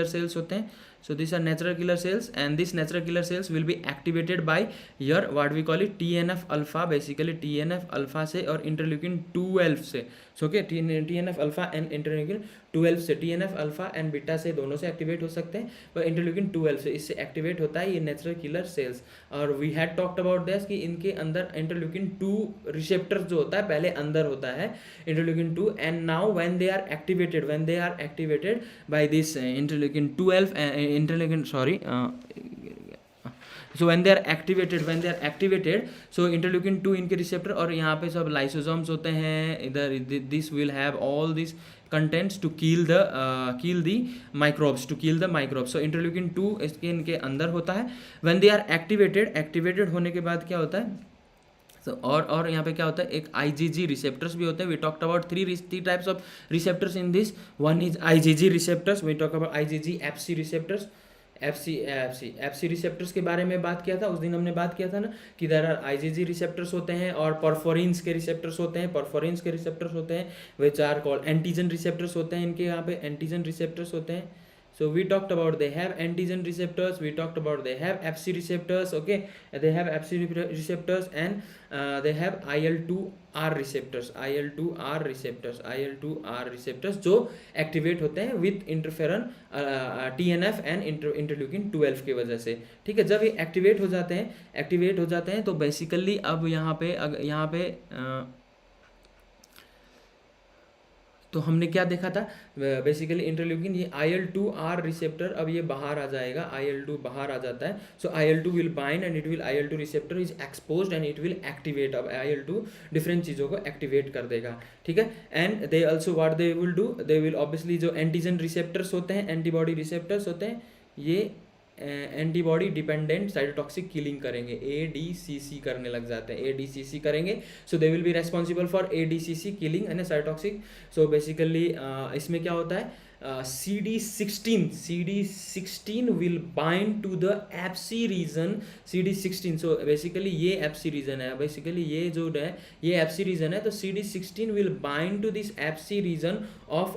cells होते हैं. So these are natural killer cells, and these natural killer cells will be activated by your what we call it TNF alpha, basically TNF alpha से और interleukin 12 से। So okay, TNF alpha and interleukin 12 से, TNF alpha and beta से दोनों से activate हो सकते हैं, पर इंटरल्यूकिन 12 से इससे एक्टिवेट होता है ये नेचुरल किलर सेल्स। और we had talked about this कि इनके अंदर इंटरल्यूकिन 2 रिसेप्टर जो होता है पहले अंदर होता है interleukin 2, and now when they are activated by this interleukin 12 interleukin, sorry, so when they are activated, so interleukin 2 इनके रिसेप्टर, और यहाँ पे सब लाइसोसोम्स होते हैं इधर, this will have all these contents to kill the microbes, so interleukin 2 इसके इनके अंदर होता है। when they are activated होने के बाद क्या होता है, so, और यहाँ पे क्या होता है, एक IgG रिसेप्टर्स भी होते हैं। we talked about three types of receptors in this. one is IgG receptors, we talk about IgG FC receptors, FC receptors के बारे में बात किया था उस दिन, हमने बात किया था ना कि देयर आर IgG रिसेप्टर्स होते हैं और परफोरिन्स के रिसेप्टर्स होते हैं, which are called antigen receptors होते हैं, इनके यहाँ पे एंटीजन रिसेप्टर्स होते हैं। So we talked about they have antigen receptors, we talked about they have Fc receptors, okay, they have Fc receptors, and they have IL2R receptors, IL2R receptors, IL2R receptors जो activate होते हैं with interferon TNF and interleukin 12 की वजह से, ठीक है। जब ये एक्टिवेट हो जाते हैं तो बेसिकली अब यहाँ पे तो हमने क्या देखा था, बेसिकली इंटरल्यूकिन, ये IL2R रिसेप्टर, अब ये बाहर आ जाएगा, IL2 बाहर आ जाता है। सो IL2 will bind and it will, IL2 receptor is exposed and it will activate, अब IL2 डिफरेंट चीज़ों को एक्टिवेट कर देगा, ठीक है। And they also what they will do, they will obviously जो एंटीजन रिसेप्टर्स होते हैं, एंटीबॉडी रिसेप्टर्स होते हैं, ये एंटीबॉडी डिपेंडेंट साइटोटॉक्सिक किलिंग करेंगे, ADCC करने लग जाते हैं, ADCC करेंगे। So they will be responsible for ADCC killing and cytotoxic. So basically इसमें क्या होता है, CD16 will bind to the Fc region, CD16, so basically ये Fc region है, basically ये जो है ये Fc region है, तो CD16 will bind to this Fc region of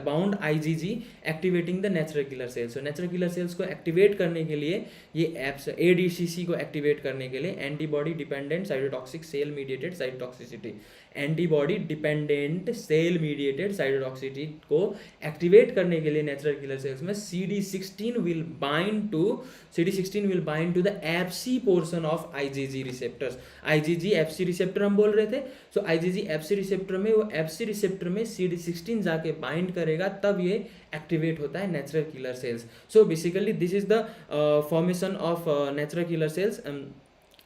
bound IgG activating the natural killer cells। so natural killer cells को activate करने के लिए ये ADCC को एक्टिवेट करने के लिए antibody dependent cytotoxic cell mediated cytotoxicity, antibody dependent cell mediated cytotoxicity को एक्टिवेट करने के लिए नेचुरल किलर सेल्स में CD16 will bind to the Fc portion of IgG receptors. IgG Fc receptor हम बोल रहे थे, सो IgG Fc रिसेप्टर में, वो Fc रिसेप्टर में CD16 जाके बाइंड करेगा, तब ये एक्टिवेट होता है natural killer sales. So basically this is the formation of natural killer sales.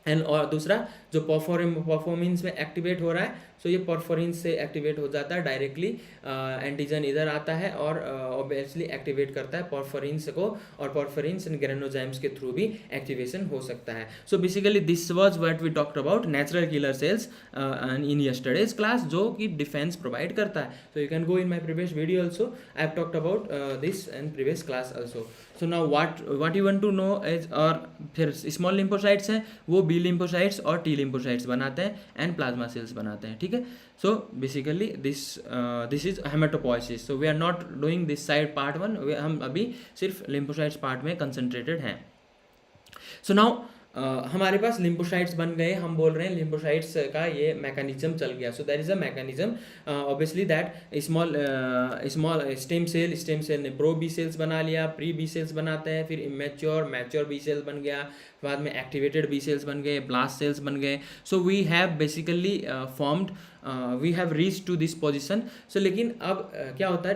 And और दूसरा जो परफॉर्मेंस में एक्टिवेट हो रहा है, सो ये परफॉर्मेंस से एक्टिवेट हो जाता है डायरेक्टली, एंटीजन इधर आता है और ऑब्वियसली एक्टिवेट करता है परफॉरेंस को, और परफॉरेंस एंड ग्रेनोजाइम्स के थ्रू भी एक्टिवेशन हो सकता है। So basically this was what we talked about natural killer cells in yesterday's class, जो कि डिफेंस प्रोवाइड करता है। So you can go in my previous video also, I have talked about this and previous class also. So now what you want to know is, और फिर small lymphocytes हैं, वो B lymphocytes और T lymphocytes बनाते हैं and plasma cells बनाते हैं, ठीक है। So basically this is haematopoiesis. So we are not doing this side part 1, हम अभी सिर्फ लिम्फोसाइट्स पार्ट में कंसंट्रेटेड हैं। सो नाउ हमारे पास लिम्फोसाइट्स बन गए, हम बोल रहे हैं लिम्फोसाइट्स का ये मैकेनिज्म चल गया। So that is a mechanism, obviously that small stem cell ने प्रो बी सेल्स बना लिया, प्री बी सेल्स बनाते हैं, फिर मैच्योर बी सेल्स बन गया, बाद में एक्टिवेटेड बी सेल्स बन गए, ब्लास्ट सेल्स बन गए। So we have basically formed, we have reach to this position. So लेकिन अब क्या होता है,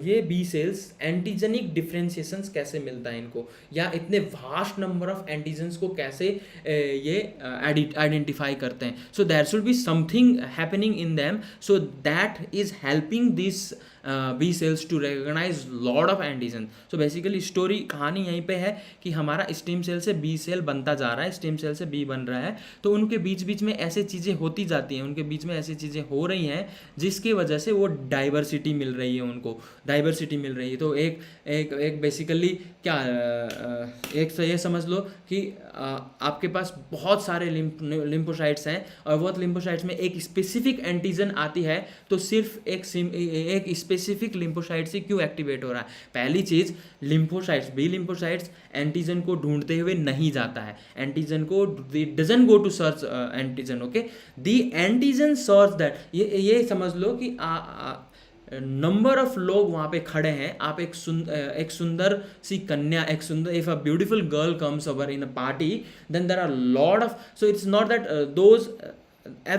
ये बी सेल्स एंटीजेनिक डिफ्रेंशिएशंस कैसे मिलता है इनको, या इतने वास्ट नंबर ऑफ एंटीजन्स को कैसे ये आइडेंटिफाई करते हैं। So there should be something happening in them, so that is helping this B cells to recognise lot of antigen. So basically story कहानी यहीं पे है कि हमारा स्टेम सेल से बी सेल बनता जा रहा है, स्टेम सेल से बी बन रहा है, तो उनके बीच में ऐसे चीज़ें होती जाती हैं, उनके बीच में ऐसी चीज़ें हो रही हैं जिसकी वजह से वो डाइवर्सिटी मिल रही है, उनको डाइवर्सिटी मिल रही है। तो एक बेसिकली क्या, एक तो ये समझ लो कि आपके पास बहुत सारे लिम्फोसाइट्स हैं, और वो लिम्फोसाइट्स में एक स्पेसिफिक एंटीजन आती है, तो सिर्फ एक स्पेसिफिक लिम्फोसाइट से क्यों एक्टिवेट हो रहा है। पहली चीज़, लिम्फोसाइट्स, बी लिम्फोसाइट्स एंटीजन को ढूंढते हुए नहीं जाता है, एंटीजन को doesn't go to search antigen, okay, the antigen search that. ये समझ लो कि नंबर ऑफ लोग वहाँ पे खड़े हैं, आप एक सुंदर सी कन्या, if a beautiful girl comes over in a party, then there are lot of, so it's not that those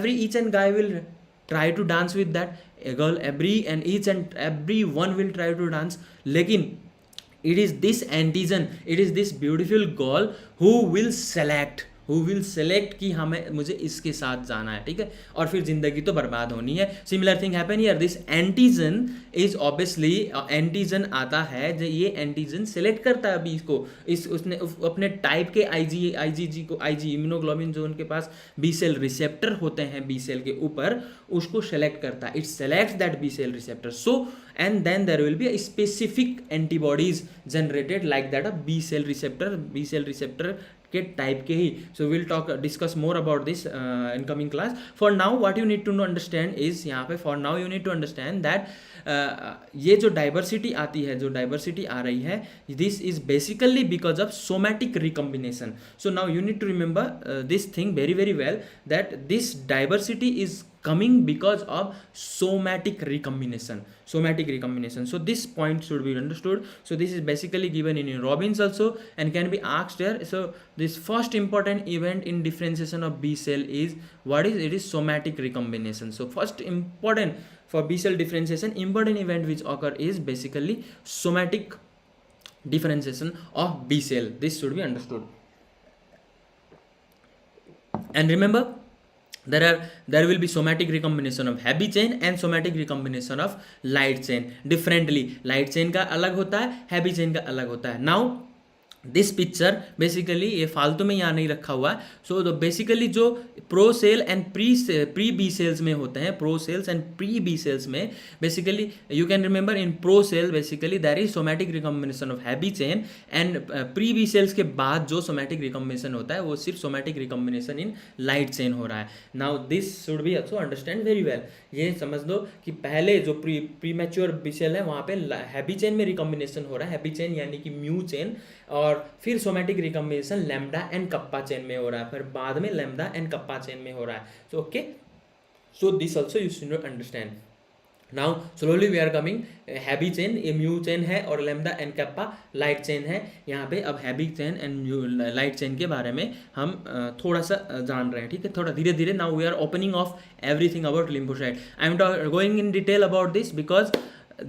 each and guy will try to dance with that girl, each and every one will try to dance, lekin it is this antigen, it is this beautiful girl who will select कि मुझे इसके साथ जाना है, ठीक है, और फिर जिंदगी तो बर्बाद होनी है। Similar thing happen here, this antigen is obviously, antigen आता है, जो ये एंटीजन सेलेक्ट करता है अभी इसको, उसने अपने टाइप के आईजीजी को, इम्यूनोग्लोबिन जो उनके पास बी सेल रिसेप्टर होते हैं बी सेल के ऊपर, उसको सेलेक्ट करता है, it selects that B cell receptor. So and then there will be a specific antibodies generated like that, a B cell receptor के टाइप के ही। So will discuss more about this in coming class. For now what you need to understand is, यहाँ पे for now you need to understand that ये जो diversity आती है, जो डाइवर्सिटी आ रही है, this is basically because of somatic recombination. So now you need to remember this thing very very well, that this diversity is coming because of somatic recombination. So this point should be understood. So this is basically given in Robbins also and can be asked here. So this first important event in differentiation of B cell is what is it? Is somatic recombination. So first important for B cell differentiation, important event which occur is basically somatic differentiation of B cell. This should be understood. And remember, there will be somatic recombination of heavy chain and somatic recombination of light chain differently. Light chain का अलग होता है, heavy chain का अलग होता है. Now this picture basically ये फालतू में यहाँ नहीं रखा हुआ है. सो बेसिकली जो pro cell and pre B cells में होते हैं, pro cells and pre B cells में basically you can remember in pro cell basically there is somatic recombination of heavy chain, and pre B cells के बाद जो somatic recombination होता है वो सिर्फ somatic recombination in light chain हो रहा है. Now this should be also understand very well. ये समझ लो कि पहले जो प्री मैच्योर बी सेल है वहाँ पे हैवी चेन में रिकॉम्बिनेशन हो रहा है, हैवी चेन यानी कि म्यू चेन, और फिर somatic recombination lambda and kappa chain में हो रहा है, फिर बाद में लैम्डा एंड कप्पा चेन में हो रहा है. So okay, so this also you should understand. Now slowly we are coming heavy chain, ये म्यू चेन है, और lambda and kappa light chain है. यहाँ पे अब heavy chain and mu light chain के बारे में हम थोड़ा सा जान रहे हैं, ठीक है, थोड़ा धीरे धीरे. Now we are opening of everything about lymphocyte. I am going in detail about this because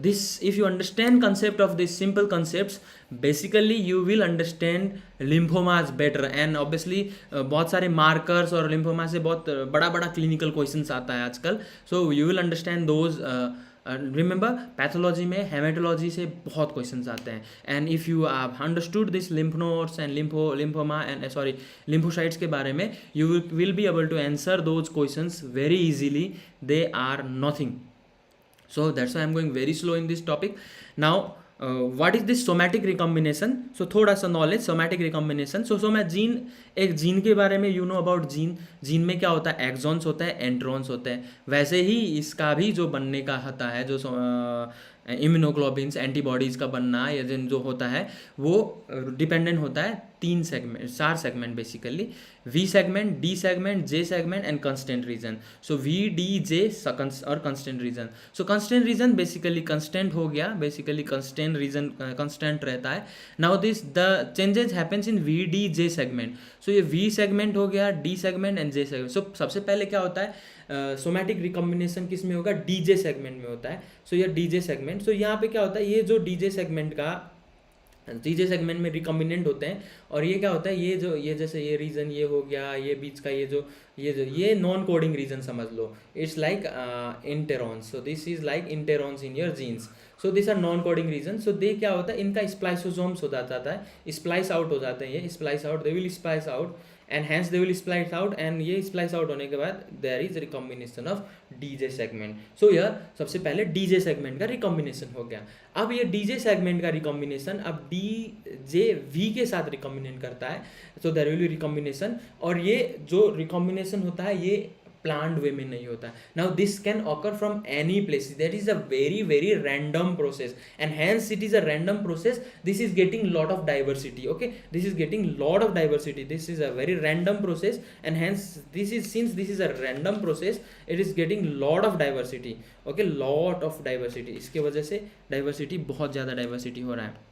this, if you understand concept of these simple concepts, basically you will understand lymphomas better. and obviously बहुत सारे markers और lymphoma से बहुत बड़ा बड़ा clinical questions आता है आजकल. so you will understand those. Remember pathology में hematology से बहुत questions आते हैं, and if you have understood this lymph nodes and lymphoma and lymphocytes के बारे में, you will be able to answer those questions very easily. They are nothing. So that's why I'm going very slow in this topic. Now what is this somatic recombination? So थोड़ा सा knowledge somatic recombination. so मैं एक gene के बारे में, you know about gene में क्या होता है, एक्सॉन्स होता है, एंट्रॉन्स होते हैं. वैसे ही इसका भी जो बनने का होता है, जो इम्यूनोग्लोबिन्स एंटीबॉडीज़ का बनना या जो होता है वो डिपेंडेंट होता है 4 segment basically, V segment, D segment, J segment and constant region. So V, D, J और constant region. So constant region basically constant हो गया, बेसिकली कंस्टेंट रीजन कंस्टेंट रहता है. Now this the changes happens in V, D, J segment. So ये V segment हो गया, D segment and J segment. So सबसे पहले क्या होता है, सोमैटिक रिकॉम्बिनेशन किस में होगा, डीजे सेगमेंट में होता है. सो ये डीजे सेगमेंट. सो यहाँ पे क्या होता है, ये जो डीजे सेगमेंट में रिकॉम्बिनेंट होते हैं, और ये क्या होता है, ये जैसे ये रीजन ये हो गया, ये बीच का ये नॉन कोडिंग रीजन समझ लो, it's like introns. So this is like introns in your genes. So this are non coding region. So they क्या होता है, इनका स्प्लाइसोसोम्स हो जाता है, स्प्लाइस आउट हो जाते हैं, ये splice out, they will splice out and hence they will splice out, and ये स्प्लाइस आउट होने के बाद there is recombination of DJ segment. So यह सबसे पहले डीजे सेगमेंट का रिकॉम्बिनेशन हो गया. अब ये डीजे सेगमेंट का रिकॉम्बिनेशन अब डीजे वी के साथ रिकॉम्बिनेट करता है. So there will be recombination, और ये जो रिकॉम्बिनेशन होता है ये प्लान्ड वे में नहीं होता. Now this can occur from any place. That is a very very random process, and hence it is a random process. This is getting lot of diversity. Okay, this is getting lot of diversity. This is a very random process, and hence since this is a random process, it is getting lot of diversity. okay, lot of diversity. इसके वजह से diversity, बहुत ज़्यादा diversity हो रहा है.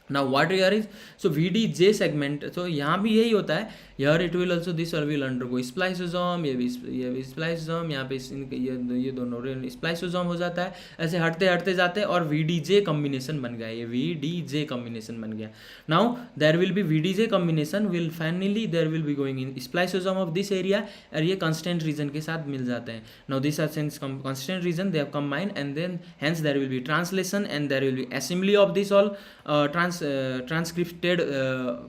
Now what here is, so VDJ segment, so यहाँ भी यही होता है. here it will also, this will undergo spliceosome, ये भी spliceosome, यहाँ पे ये दोनों spliceosome हो जाता है. ऐसे हटते हटते जाते हैं और VDJ combination बन गया, ये VDJ combination बन गया. Now there will be VDJ combination will finally there will be going in spliceosome of this area, और ये constant region के साथ मिल जाते हैं. Now this are since constant region they have combined, and then hence there will be translation, and there will be assembly of this all transcripted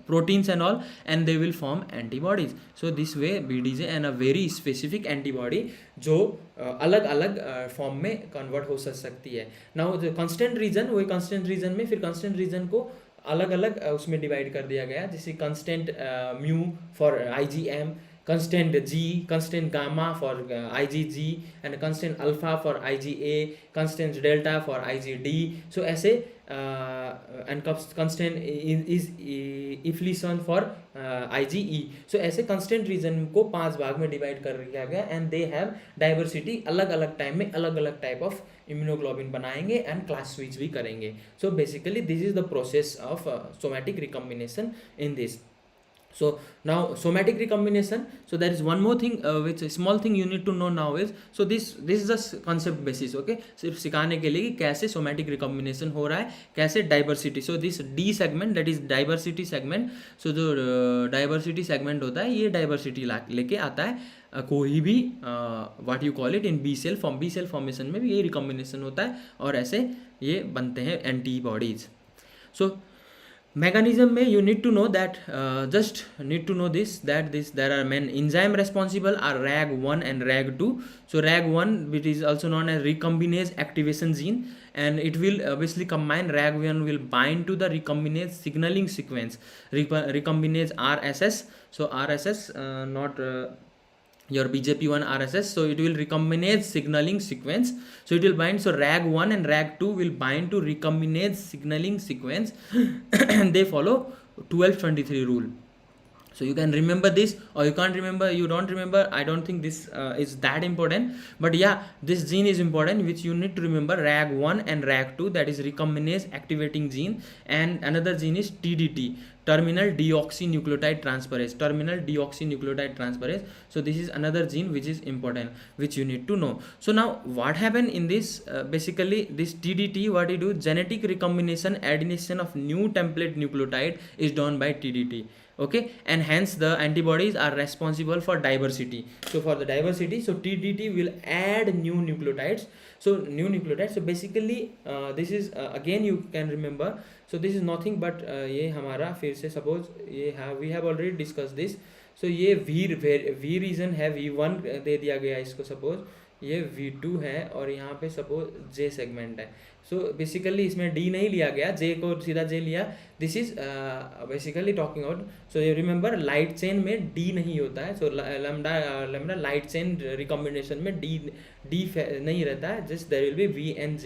proteins and all, and they will form antibodies. So this way BDJ and a very specific antibody जो अलग अलग form में convert हो सकती है. Now जो constant region, वही constant region में फिर कांस्टेंट रीजन को अलग अलग उसमें डिवाइड कर दिया गया, जैसे constant mu for IgM, constant G, constant gamma for IgG, and constant alpha for IgA, constant delta for IgD. So ऐसे and constant is epsilon for IgE. So ऐसे constant रीजन को 5 भाग में डिवाइड कर दिया गया, एंड दे हैव डाइवर्सिटी, अलग अलग टाइम में अलग अलग टाइप ऑफ इम्यूनोग्लोबिन बनाएंगे एंड क्लास स्विच भी करेंगे. सो basically this is the process of somatic recombination in this. So now somatic recombination, so there is one more thing which small thing you need to know now is, so this is the concept basis, okay, सिर्फ सिखाने के लिए कि कैसे somatic recombination हो रहा है, कैसे diversity. so this D segment, that is diversity segment. so जो diversity segment होता है, ये diversity लेके आता है कोई भी what you call it in B cell form. B cell formation में भी ये recombination होता है और ऐसे ये बनते हैं antibodies. so mechanism में you need to know that just need to know this, that there are main enzyme responsible are RAG1 and RAG2. so RAG1, which is also known as recombinase activation gene, and it will obviously combine, RAG1 will bind to the recombinase signaling sequence, recombinase RSS. so RSS not your BJP1 RSS, so it will recombinase signaling sequence, so it will bind. so RAG1 and RAG2 will bind to recombinase signaling sequence and they follow 12-23 rule. so you can remember this, or you can't remember, you don't remember, I don't think this is that important, but yeah, this gene is important which you need to remember, RAG1 and RAG2, that is recombinase activating gene, and another gene is TDT, terminal deoxynucleotide transferase, terminal deoxynucleotide transferase. so this is another gene which is important, which you need to know. so now what happened in this, basically this TDT, what you do, genetic recombination, addition of new template nucleotide is done by TDT, okay, and hence the antibodies are responsible for diversity. so for the diversity, so TDT will add new nucleotides. so basically this is again you can remember, so this is nothing but ये हमारा फिर से suppose ये we have already discussed this. so ये V reason है, V1 दे दिया गया इसको, suppose ये V2 है और यहाँ पे suppose J सेगमेंट है. so basically इसमें D नहीं लिया गया, J को सीधा J लिया. this is basically talking about, so you remember light chain में D नहीं होता है. so lambda light chain recombination में D नहीं रहता है, just there will be VNJ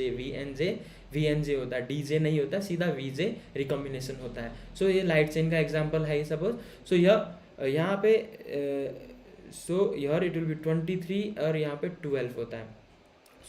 होता है, DJ नहीं होता, सीधा VJ रिकॉम्बिनेशन होता है. so ये लाइट चेन का एग्जांपल है सपोज. so यहाँ पे so here it will be 23 और यहाँ पे 12 होता है.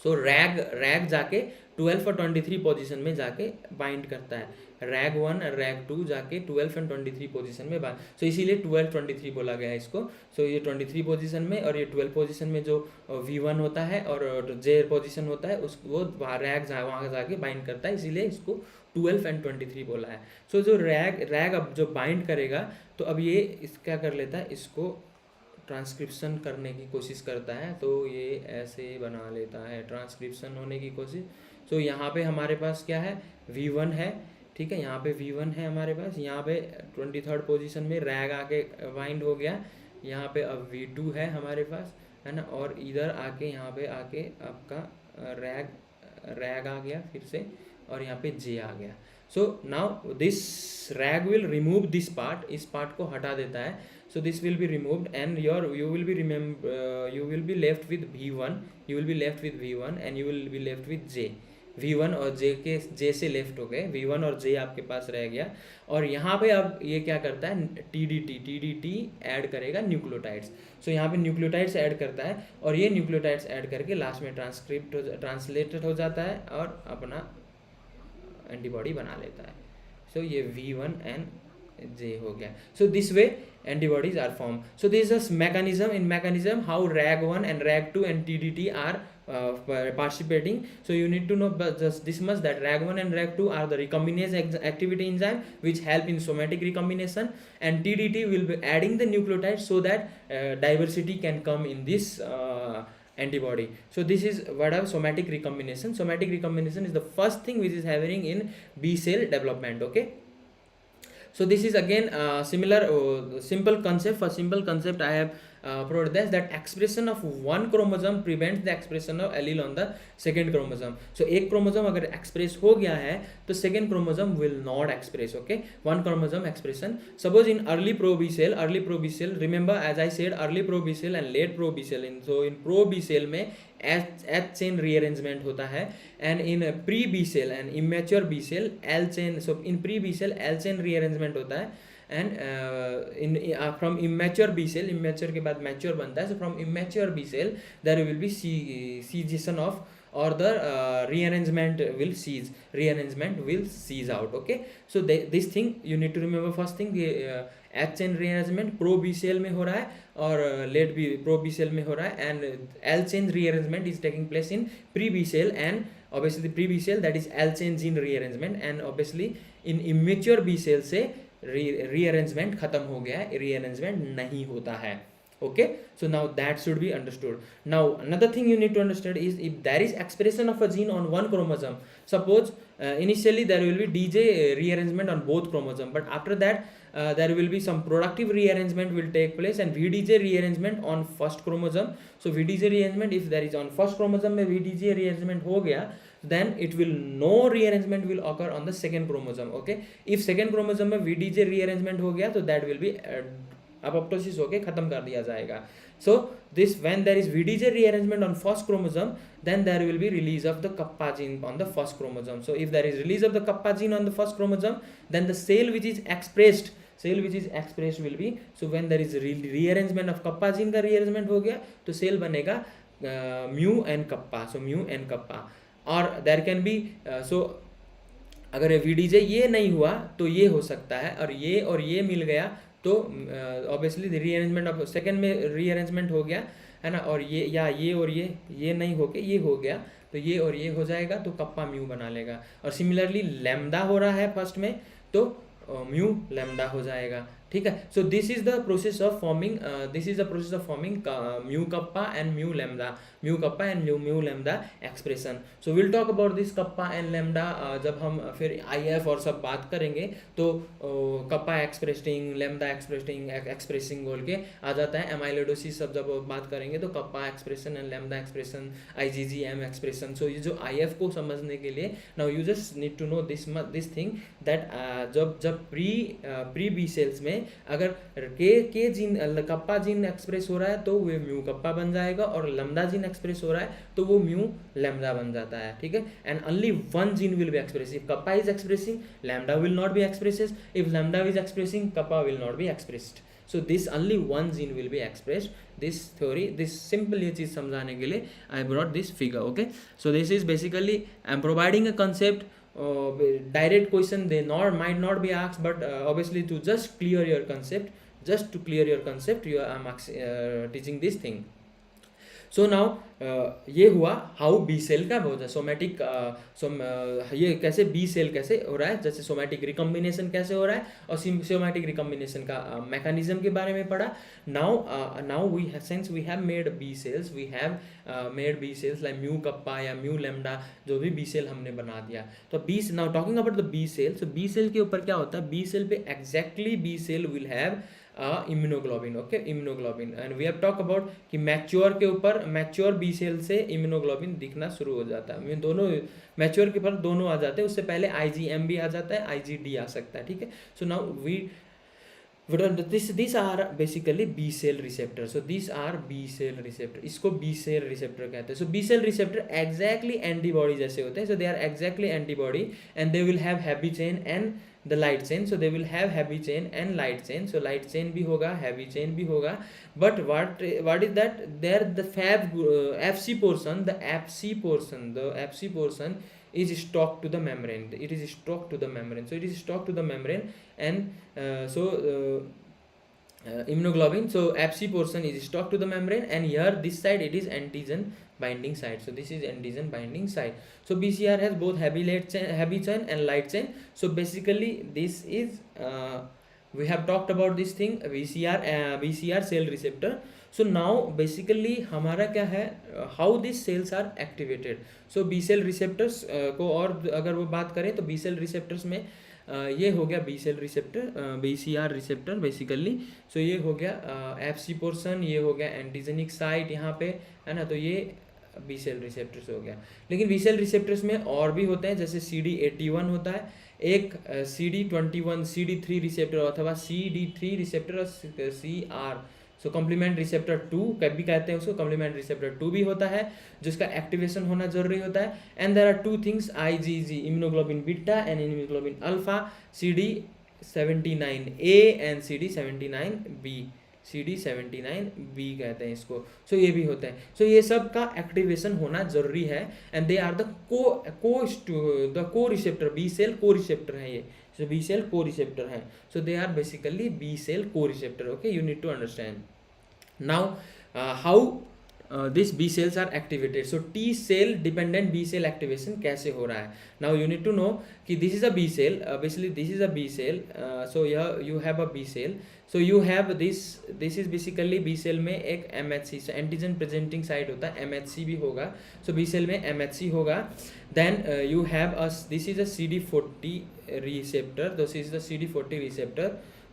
so रैग जाके 12 और 23 पोजीशन में जाके बाइंड करता है, RAG1 और RAG2 जाके 12 और 23 पोजीशन में बाइंड. so इसीलिए 12-23 बोला गया है इसको. so ये 23 पोजीशन में और ये 12 पोजीशन में जो V1 होता है और J पोजीशन होता है, उसको वो रैग वहाँ जाके बाइंड करता है, इसीलिए इसको 12 और 23 बोला है. so जो रैग अब जो बाइंड करेगा, तो अब ये क्या कर लेता है, इसको ट्रांसक्रिप्शन करने की कोशिश करता है, तो ये ऐसे बना लेता है, ट्रांसक्रिप्शन होने की कोशिश. so यहाँ पे हमारे पास क्या है, V1 है, ठीक है, यहाँ पे V1 है हमारे पास, यहाँ पे 23rd पोजीशन में रैग आके बाइंड हो गया, यहाँ पे अब V2 है हमारे पास, है ना, और इधर आके यहाँ पे आके आपका रैग आ गया फिर से, और यहाँ पे J आ गया. so now this rag will remove this part, इस पार्ट को हटा देता है. so this will be removed and you will be left with V1, and you will be left with J. V1 और J से left हो गए, V1 और J आपके पास रह गया. और यहाँ पे अब ये क्या करता है, TDT ऐड करेगा न्यूक्लियोटाइड्स. so यहाँ पे न्यूक्लियोटाइड्स ऐड करता है, और ये न्यूक्लियोटाइड्स ऐड करके लास्ट में ट्रांसलेटेड हो जाता है और अपना एंटीबॉडी बना लेता है. so ये V1 and J हो गया. so this way antibodies are formed. so this is mechanism how RAG1 and RAG2 and TDT are participating. so you need to know just this much, that RAG1 and RAG2 are the recombinase activity enzyme which help in somatic recombination, and TDT will be adding the nucleotides so that diversity can come in this antibody. so this is what are somatic recombination. Somatic recombination is the first thing which is happening in B cell development, okay. so this is again similar simple concept. For simple concept I have that expression of one chromosome prevents the expression of allele on the second chromosome. So एक chromosome अगर express हो गया है तो second chromosome will not express. Okay, one chromosome expression. Suppose in early pro B cell, remember as I said early pro B cell and late pro B cell. In pro B cell में H chain rearrangement होता है, and in pre B cell and immature B cell L chain. So in pre B cell L chain rearrangement होता है, and from immature B cell, immature के बाद mature बनता है. So from immature B cell there will be cessation of, or the rearrangement will cease out. Okay, so this thing you need to remember. First thing, H chain rearrangement pro B cell में हो रहा है और late pro B cell में हो रहा है, and L chain rearrangement is taking place in pre B cell, and obviously the pre B cell, that is L chain gene rearrangement, and obviously in immature B cell से rearrangement खत्म हो गया है, rearrangement नहीं होता है. Okay, so now that should be understood. Now another thing you need to understand is, if there is expression of a gene on one chromosome, suppose initially there will be DJ rearrangement on both chromosomes, but after that there will be some productive rearrangement will take place, and VDJ rearrangement on first chromosome. So VDJ rearrangement, if there is on first chromosome में VDJ rearrangement हो गया, then it will no rearrangement will occur on the second chromosome. Okay, if second chromosome में VDJ rearrangement हो गया तो that will be apoptosis होके खत्म कर दिया जाएगा. So this, when there is VDJ rearrangement on first chromosome, then there will be release of the kappa gene on the first chromosome. So if there is release of the kappa gene on the first chromosome, then the cell which is expressed will be, so when there is rearrangement of kappa gene का rearrangement हो गया तो cell बनेगा mu and kappa. So mu and kappa, or there can be so अगर VDJ ये नहीं हुआ तो ये हो सकता है, और ये मिल गया तो ऑब्वियसली रीअरेंजमेंट ऑफ सेकंड में रीअरेंजमेंट हो गया है ना, और ये या ये और ये नहीं होके ये हो गया तो ये और ये हो जाएगा तो कप्पा म्यू बना लेगा. और सिमिलरली लैम्डा हो रहा है फर्स्ट में तो म्यू लैम्डा हो जाएगा. ठीक है. So this is the process of forming mu kappa and mu lambda expression. So will talk about this kappa and lambda जब हम फिर IF और सब बात करेंगे तो कप्पा एक्सप्रेसिंग, लैम्डा एक्सप्रेसिंग बोल के आ जाता है. एमाइलोडोसिस सब जब बात करेंगे तो kappa expression and lambda expression, IgG-M expression. So ये जो IF को समझने के लिए now you just need to know this thing that जब प्री बी सेल्स में अगर के जीन कप्पा जीन एक्सप्रेस हो रहा है तो वो म्यू कप्पा बन जाएगा, और लैम्डा जीन एक्सप्रेस हो रहा है तो वो म्यू लैम्डा बन जाता है. ठीक है. And only one gene will be express. If kappa is expressing, lambda will not be expresses. If lambda is expressing, kappa will not be expressed. So this only one gene will be expressed. This theory, this simple ये चीज समझाने के लिए I brought this figure. Okay, so this is basically I'm providing a concept. Direct question they might not be asked, but obviously to just clear your concept, I'm teaching this thing. So now ये हुआ how B cell का बहुत है somatic. ये कैसे B cell कैसे हो रहा है, जैसे सोमैटिक रिकम्बिनेशन कैसे हो रहा है और सोमैटिक रिकम्बिनेशन का मैकेनिज्म के बारे में पढ़ा. Now we have since we have made B cells like mu kappa या म्यू लैम्डा, जो भी बी सेल हमने बना दिया. तो be now talking about the B cell. So B cell के ऊपर क्या होता है, बी सेल पे exactly B cell will have immunoglobin. Okay, immunoglobin. And we have talk about कि मैच्योर के ऊपर मैच्योर बी सेल से इम्यूनोग्लोबिन दिखना शुरू हो जाता है. दोनों मैच्योर के ऊपर दोनों आ जाते हैं, उससे पहले IgM भी आ जाता है, IgD आ सकता है. ठीक है. So now these are basically B cell receptors. So these are B cell receptor. इसको B cell receptor कहते हैं. So B cell receptor exactly antibody जैसे होते हैं. So they are exactly antibody and they will have heavy chain and the light chain. So they will have heavy chain and light chain. So light chain भी होगा, heavy chain भी होगा. But what is that? There the FC portion, the FC portion is stuck to the membrane. It is stuck to the membrane. So it is stuck to the membrane, and immunoglobulin. So FC portion is stuck to the membrane, and here this side it is antigen binding site. So this is antigen binding site. So BCR has both heavy chain and light chain. So basically this is we have talked about this thing, BCR cell receptor. So now basically हमारा क्या है, how these cells are activated. So B cell receptors को और अगर वो बात करें तो B cell receptors में ये हो गया B cell receptor, BCR receptor basically. So ये हो गया FC पोर्शन, ये हो गया एंटीजेनिक साइट यहाँ पे, है ना। तो ये बी सेल रिसेप्टर्स हो गया। लेकिन बी सेल रिसेप्टर्स में और भी होते हैं, जैसे CD81 होता है, एक CD21, CD3 रिसेप्टर अथवा CD3 रिसेप्टर और CR, सो कॉम्प्लीमेंट रिसेप्टर 2 कभी कहते हैं उसको, कॉम्प्लीमेंट रिसेप्टर 2 भी होता है जिसका एक्टिवेशन होना जरूरी होता है। And there are two things, IgG immunoglobin beta and immunoglobin alpha, CD79A and CD79B, CD79B कहते हैं इसको। सो ये भी होता है। सो ये सब का एक्टिवेशन होना जरूरी है, and they are the co receptor, B cell को रिसेप्टर है ये। So B cell co-receptor है, so they are basically B cell co-receptor. Okay, you need to understand now how these B cells are activated. So T cell dependent B cell activation कैसे हो रहा है? Now you need to know कि this is a B cell, basically this is a B cell, so here you have a B cell, so you have this is basically B cell में एक MHC, so antigen presenting site होता है, MHC भी होगा, so B cell में MHC होगा। then you have a this is a CD40 receptor, this is the CD40 receptor,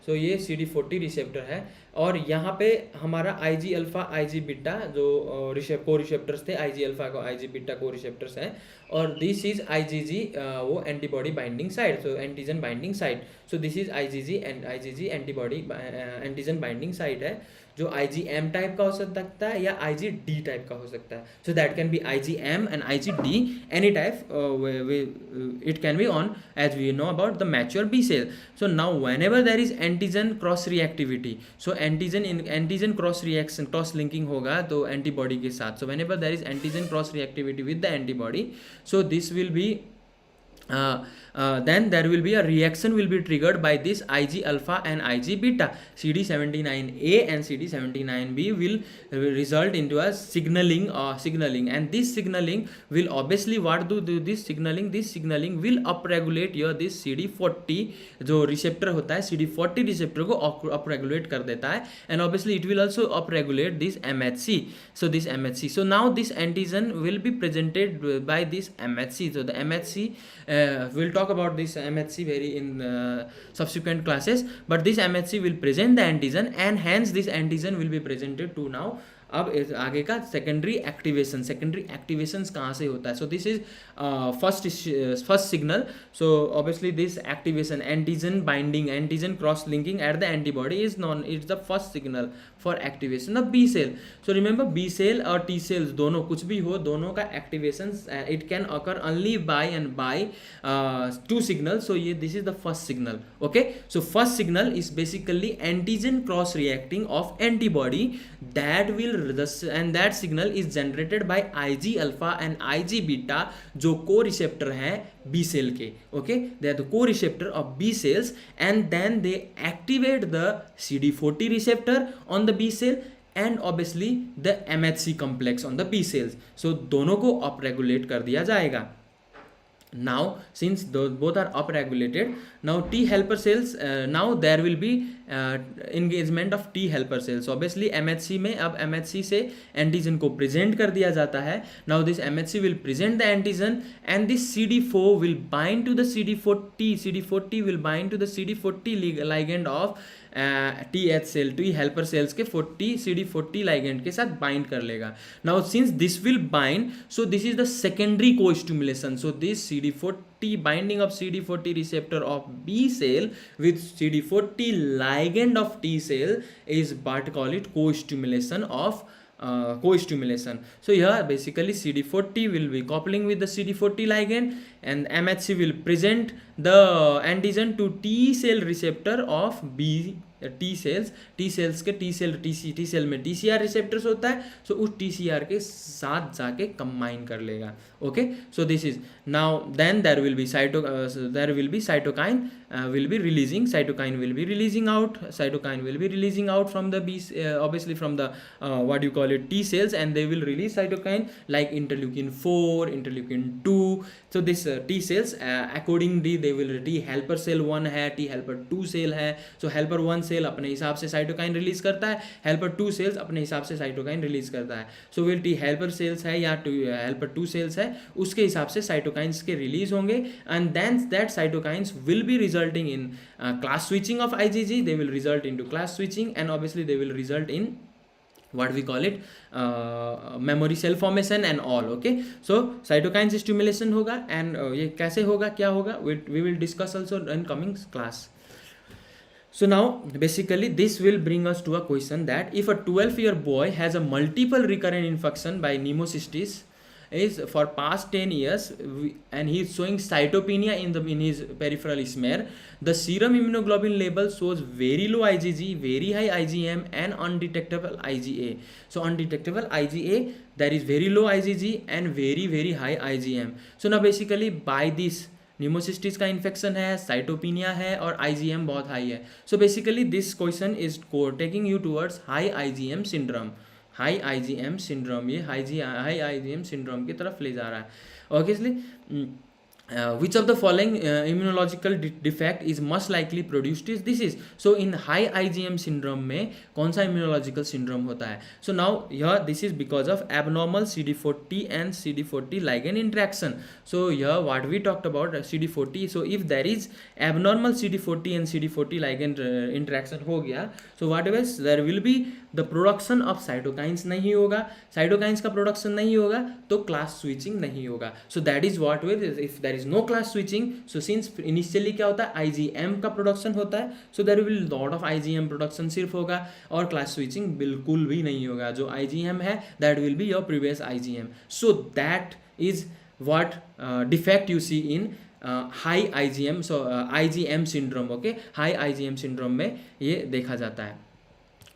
so ये CD40 receptor है, और यहाँ पे हमारा IG अल्फा IG बीटा जो को रिसेप्टर्स थे, IG अल्फा को IG बीटा को रिसेप्टर्स हैं, और दिस इज IgG वो antibody binding site, so antigen binding site, so this is IgG and IgG antibody antigen binding site है, जो IgM टाइप का हो सकता है या IgD टाइप का हो सकता है। So that can be IgM and IgD any type, it can be on as we know about the mature B cell. So now whenever there is antigen cross reactivity, so antigen cross reaction, cross linking होगा तो antibody के साथ, so whenever there is antigen cross reactivity with the antibody, so this will be then there will be a reaction will be triggered by this Ig alpha and Ig beta, CD79A and CD79B will result into a signaling and this signaling will obviously what do this signaling will upregulate your this CD40 जो receptor होता है, CD40 receptor को upregulate कर देता है, and obviously it will also upregulate this MHC, so this MHC, so now this antigen will be presented by this MHC, so the MHC we'll talk about this MHC very in subsequent classes, but this MHC will present the antigen and hence this antigen will be presented to now अब आगे का secondary एक्टिवेशंस कहाँ से होता है, so this is first signal, so obviously this activation antigen binding antigen cross linking at the antibody is non it's the first signal for activation of B cell. So remember B cell और T cells दोनों कुछ भी हो, दोनों का activation it can occur only by two signal, so ये this is the first signal. Okay, so first signal is basically antigen cross reacting of antibody that will and that signal is generated by Ig alpha and Ig beta जो co-receptor हैं B cell के, okay, they are the co-receptor of B cells and then they activate the CD40 receptor on the B cell and obviously the MHC complex on the B cells, so दोनों को upregulate कर दिया जाएगा। Now since both are upregulated, now T helper cells, now there will be engagement of T helper cells, so obviously MHC में अब MHC से antigen को present कर दिया जाता है, now this MHC will present the antigen and this CD4 will bind to the CD40 will bind to the CD40 ligand of TH cell, T helper cells के CD40 ligand के साथ bind कर लेगा। now since this will bind, so this is the secondary co-stimulation, so this CD40 binding of CD40 receptor of B cell with CD40 ligand of T cell is what call it co-stimulation of co-stimulation. So here basically CD40 will be coupling with the CD40 ligand and MHC will present the antigen to T cell receptor of B T cells के T cell में TCR receptors होता है, so उस TCR के साथ जाके combine कर लेगा। Okay, so this is now then there will be cytokine will be releasing, cytokine will be releasing out from the B obviously from the what you call it T cells, and they will release cytokine like interleukin 4, interleukin 2, so this T cells accordingly they will T helper cell 1 है, T helper 2 cell है, so helper 1 cell cell अपने हिसाब से cytokine release करता है, helper 2 sales अपने हिसाब से साइटोकाइन रिलीज करता है. So will T helper cells है या हेल्पर 2 सेल्स है, उसके हिसाब से साइटोकाइंस के रिलीज होंगे, and then that cytokines will be resulting in class switching of IgG. They will result into class switching, and obviously they will result in what we call it memory cell formation and all. Okay, so cytokine stimulation होगा, and ये कैसे होगा, क्या होगा, we will discuss also in coming class. So now basically this will bring us to a question that if a 12-year boy has a multiple recurrent infection by pneumocystis is for past 10 years and he is showing cytopenia in his peripheral smear, the serum immunoglobulin level shows very low IgG, very high IgM and undetectable IgA. So undetectable IgA, there is very low IgG and very high IgM. So now basically by this pneumocystis का infection है, cytopenia है और IgM बहुत high है. So basically this question is taking you towards high IgM syndrome. High IgM syndrome, ये high IgM syndrome की तरफ ले जा रहा है. Obviously which of the following immunological defect is most likely produced is this is. So in high IgM syndrome में कौन सा immunological syndrome होता है? So now here this is because of abnormal CD40 and CD40 ligand interaction. So here what we talked about CD40. So if there is abnormal CD40 and CD40 ligand interaction हो गया, so what else, there will be the production of cytokines नहीं होगा. cytokines का production नहीं होगा तो class switching नहीं होगा. So that is what will, if there is no class switching, so since initially क्या होता है IgM का production होता है, so there will lot of IgM production सिर्फ होगा और class switching बिल्कुल भी नहीं होगा. जो IgM है that will be your previous IgM. So that is what defect you see in high IgM. So IgM syndrome. Okay, high IgM syndrome में ये देखा जाता है.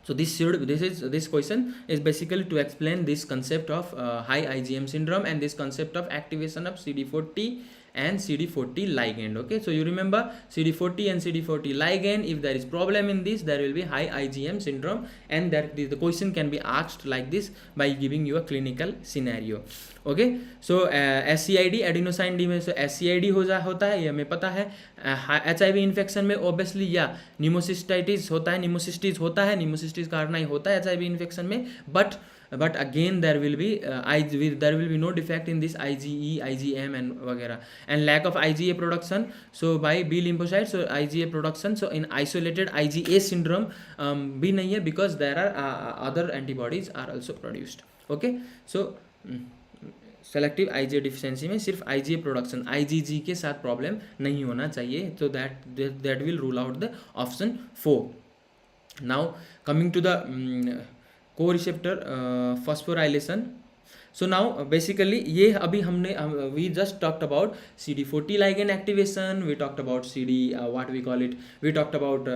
So this question is basically to explain this concept of high IgM syndrome and this concept of activation of CD40 and CD40 ligand. Okay, so you remember CD40 and CD40 ligand, if there is problem in this, there will be high IgM syndrome, and that the question can be asked like this by giving you a clinical scenario. Okay, so SCID adenosine D में, सो SCID होता है, ये हमें पता है. HIV infection में obviously या न्यूमोसिस्टाइटिस होता है, न्यूमोसिस्टिस होता है, न्यूमोसिस्टिस का ही होता है HIV इन्फेक्शन में, but again there will be no defect in this IgE, IgM and वगैरह, and lack of IgA production so by B lymphocytes, so IgA production, so in isolated IgA syndrome भी नहीं है because there are other antibodies are also produced. Okay, so selective IgA deficiency में सिर्फ IgA production, IgG के साथ problem नहीं होना चाहिए, तो that will rule out the option 4. Now coming to the co receptor phosphorylation. So now basically ये अभी हमने we just talked about CD40 ligand activation, we talked about we talked about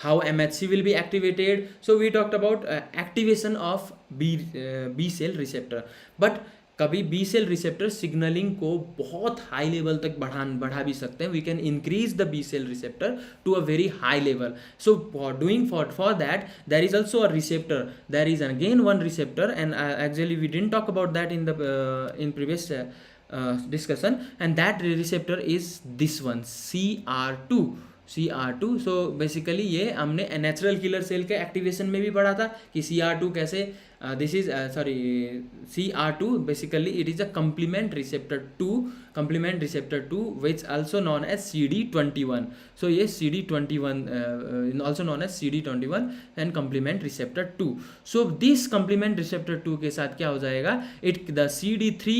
how MHC will be activated, so we talked about activation of B cell receptor. But कभी B cell receptor signalling को बहुत high level तक बढ़ा भी सकते हैं. We can increase the B cell receptor to a very high level. So for that there is also a receptor, there is again one receptor, and actually we didn't talk about that in previous discussion, and that receptor is this one, CR2. So basically ये हमने natural killer cell के activation में भी पढ़ा था कि CR2 कैसे, this is CR2 basically it is a complement receptor 2 which also known as CD21. so ये CD21 also known as CD21 and complement receptor 2. so this complement receptor 2 के साथ क्या हो जाएगा, the CD3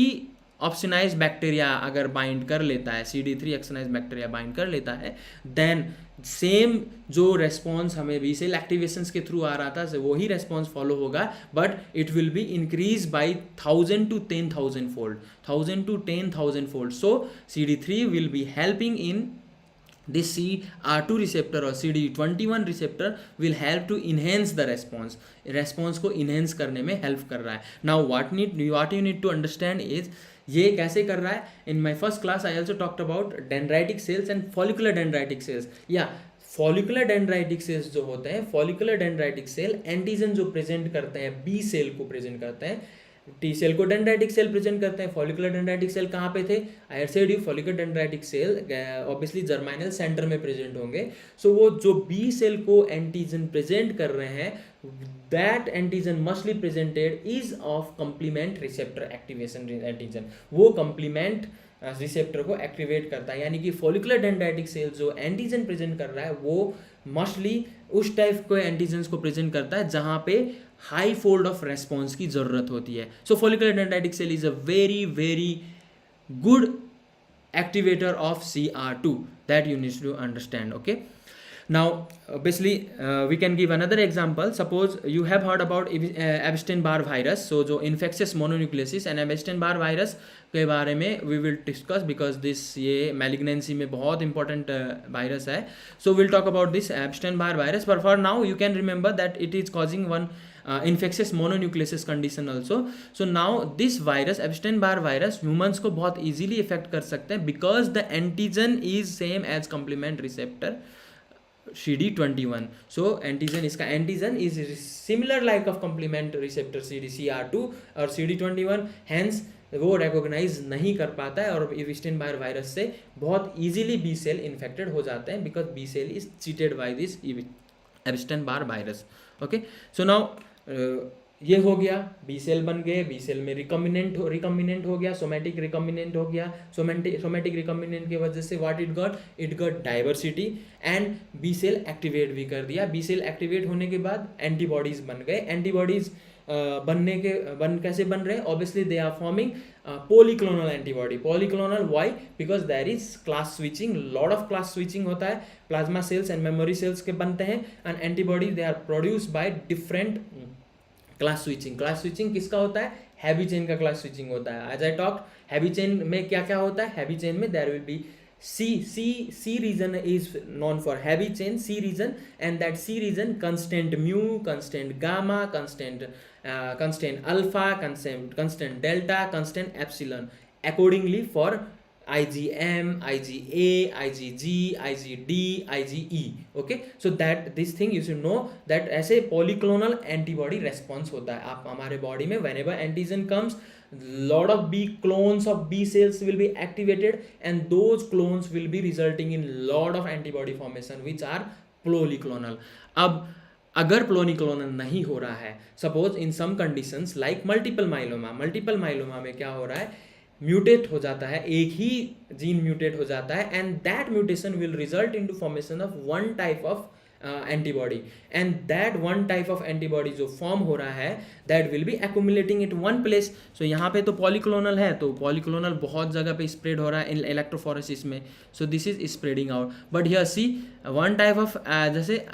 ऑप्शनाइज बैक्टीरिया अगर bind कर लेता है, CD3 ऑप्शनाइज बैक्टीरिया बाइंड कर लेता है, देन सेम जो रेस्पॉन्स हमें बी सेल एक्टिवेशंस के थ्रू आ रहा था वही रेस्पॉन्स फॉलो होगा, but it will be increase by 1000 to 10,000 fold, 1000 to 10,000 fold. So CD3 will be helping in this CR2 receptor or CD21 receptor will help to enhance the response को enhance करने में help कर रहा है. Now what you need to understand is ये कैसे कर रहा है. In my first class I also talked about dendritic cells and follicular dendritic cells. Follicular dendritic cells जो होते हैं, फॉलिकुलर डेंड्राइटिक सेल एंटीजन जो प्रेजेंट करते हैं बी सेल को प्रेजेंट करते हैं, टी सेल को डेंड्राइटिक सेल प्रेजेंट करते हैं. फॉलिकुलर डेंड्राइटिक सेल कहाँ पे थे? I had said you follicular dendritic cell obviously germinal centre में प्रेजेंट होंगे. सो वो जो बी सेल को एंटीजन प्रेजेंट कर रहे हैं, that antigen must be presented is of complement receptor activation antigen. वो कंप्लीमेंट रिसेप्टर को एक्टिवेट करता है. यानी कि फॉलिकुलर डेंड्राइटिक सेल जो एंटीजन प्रेजेंट कर रहा है वो मस्टली उस टाइप के एंटीजन्स को प्रेजेंट करता है जहाँ पे हाई फोल्ड ऑफ रेस्पॉन्स की जरूरत होती है. So follicular dendritic cell is a very very good activator of CR2 that you need to understand. Okay, now obviously we can give another example. Suppose you have heard about Epstein-Barr virus. So जो infectious mononucleosis and Epstein-Barr virus के बारे में we will discuss because this ये malignancy में बहुत important virus है. So we'll talk about this Epstein-Barr virus, but for now you can remember that it is causing one infectious mononucleosis condition also. So now this virus Epstein-Barr virus humans को बहुत easily affect कर सकते हैं because the antigen is same as complement receptor CD21. So antigen, इसका antigen is similar like of complement receptor CR2 और CD21, hence वो recognize नहीं कर पाता है और Epstein-Barr virus से बहुत easily B cell infected हो जाते हैं because B cell is cheated by this Epstein-Barr virus. Okay, so now ये हो गया, बी सेल बन गए, बी सेल में रिकम्बिनेंट हो गया, सोमेटिक रिकम्बिनेंट हो गया. सोमेटिक रिकम्बिनेंट की वजह से what it got diversity and B cell activate भी कर दिया. बी सेल एक्टिवेट होने के बाद एंटीबॉडीज बन गए. एंटीबॉडीज कैसे बन रहे हैं? Obviously they are forming polyclonal antibody. Polyclonal, why? Because there is class switching, lot of class switching होता है. Plasma cells and memory cells के बनते हैं and antibodies they are produced by different class switching. Class switching किसका होता है? Heavy chain का class switching होता है. As I talked, heavy chain में क्या क्या होता है? Heavy chain में there will be C region is known for heavy chain, C region, and that C region constant mu, constant gamma, constant alpha, constant delta, constant epsilon accordingly for IgM, IgA, IgG, IgD, IgE. Okay, so that this thing you should know that ऐसे polyclonal antibody response होता है. आप हमारे body में whenever antigen comes, lot of B clones of B cells will be activated and those clones will be resulting in lot of antibody formation which are polyclonal. अब अगर polyclonal नहीं हो रहा है, suppose in some conditions like multiple myeloma में क्या हो रहा है? म्यूटेट हो जाता है, एक ही जीन म्यूटेट हो जाता है and that mutation will result into formation of one type of antibody and that one type of antibody जो फॉर्म हो रहा है that will be accumulating it one place. So यहाँ पे तो पॉलीक्लोनल है, तो पॉलीक्लोनल बहुत जगह पे स्प्रेड हो रहा है इन इलेक्ट्रोफोरेसिस में. So this is spreading out. But here see one type of जैसे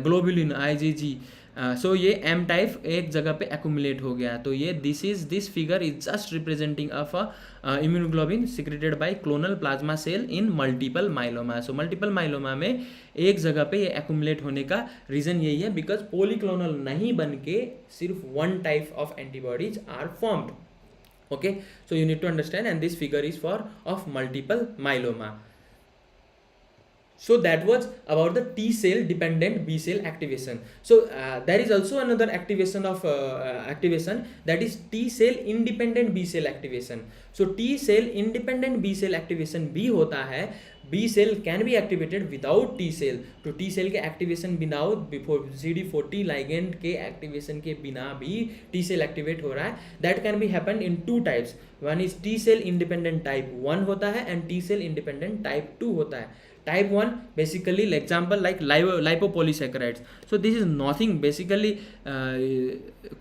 ग्लोबुलिन IgG, सो ये एम टाइप एक जगह पे एक्यूमुलेट हो गया. तो ये this figure is just representing of a immunoglobin secreted by clonal plasma cell in multiple myeloma. So multiple myeloma में एक जगह पे ये एक्यूमुलेट होने का रीजन यही है बिकॉज पोलीक्लोनल नहीं बन के सिर्फ one type of antibodies are formed. Okay, so you need to understand and this figure is for of multiple myeloma. So that was about the T cell dependent B cell activation. So there is also another activation of activation, that is T cell independent B cell activation. So T cell independent B cell activation भी होता है. B cell can be activated without T cell. तो T cell के activation बिना before CD40 ligand के activation के बिना भी T cell activate हो रहा है. That can be happen in two types. One is T cell independent type 1 होता है and T cell independent type 2 होता है. Type 1 basically example like lipopolysaccharides. So this is nothing basically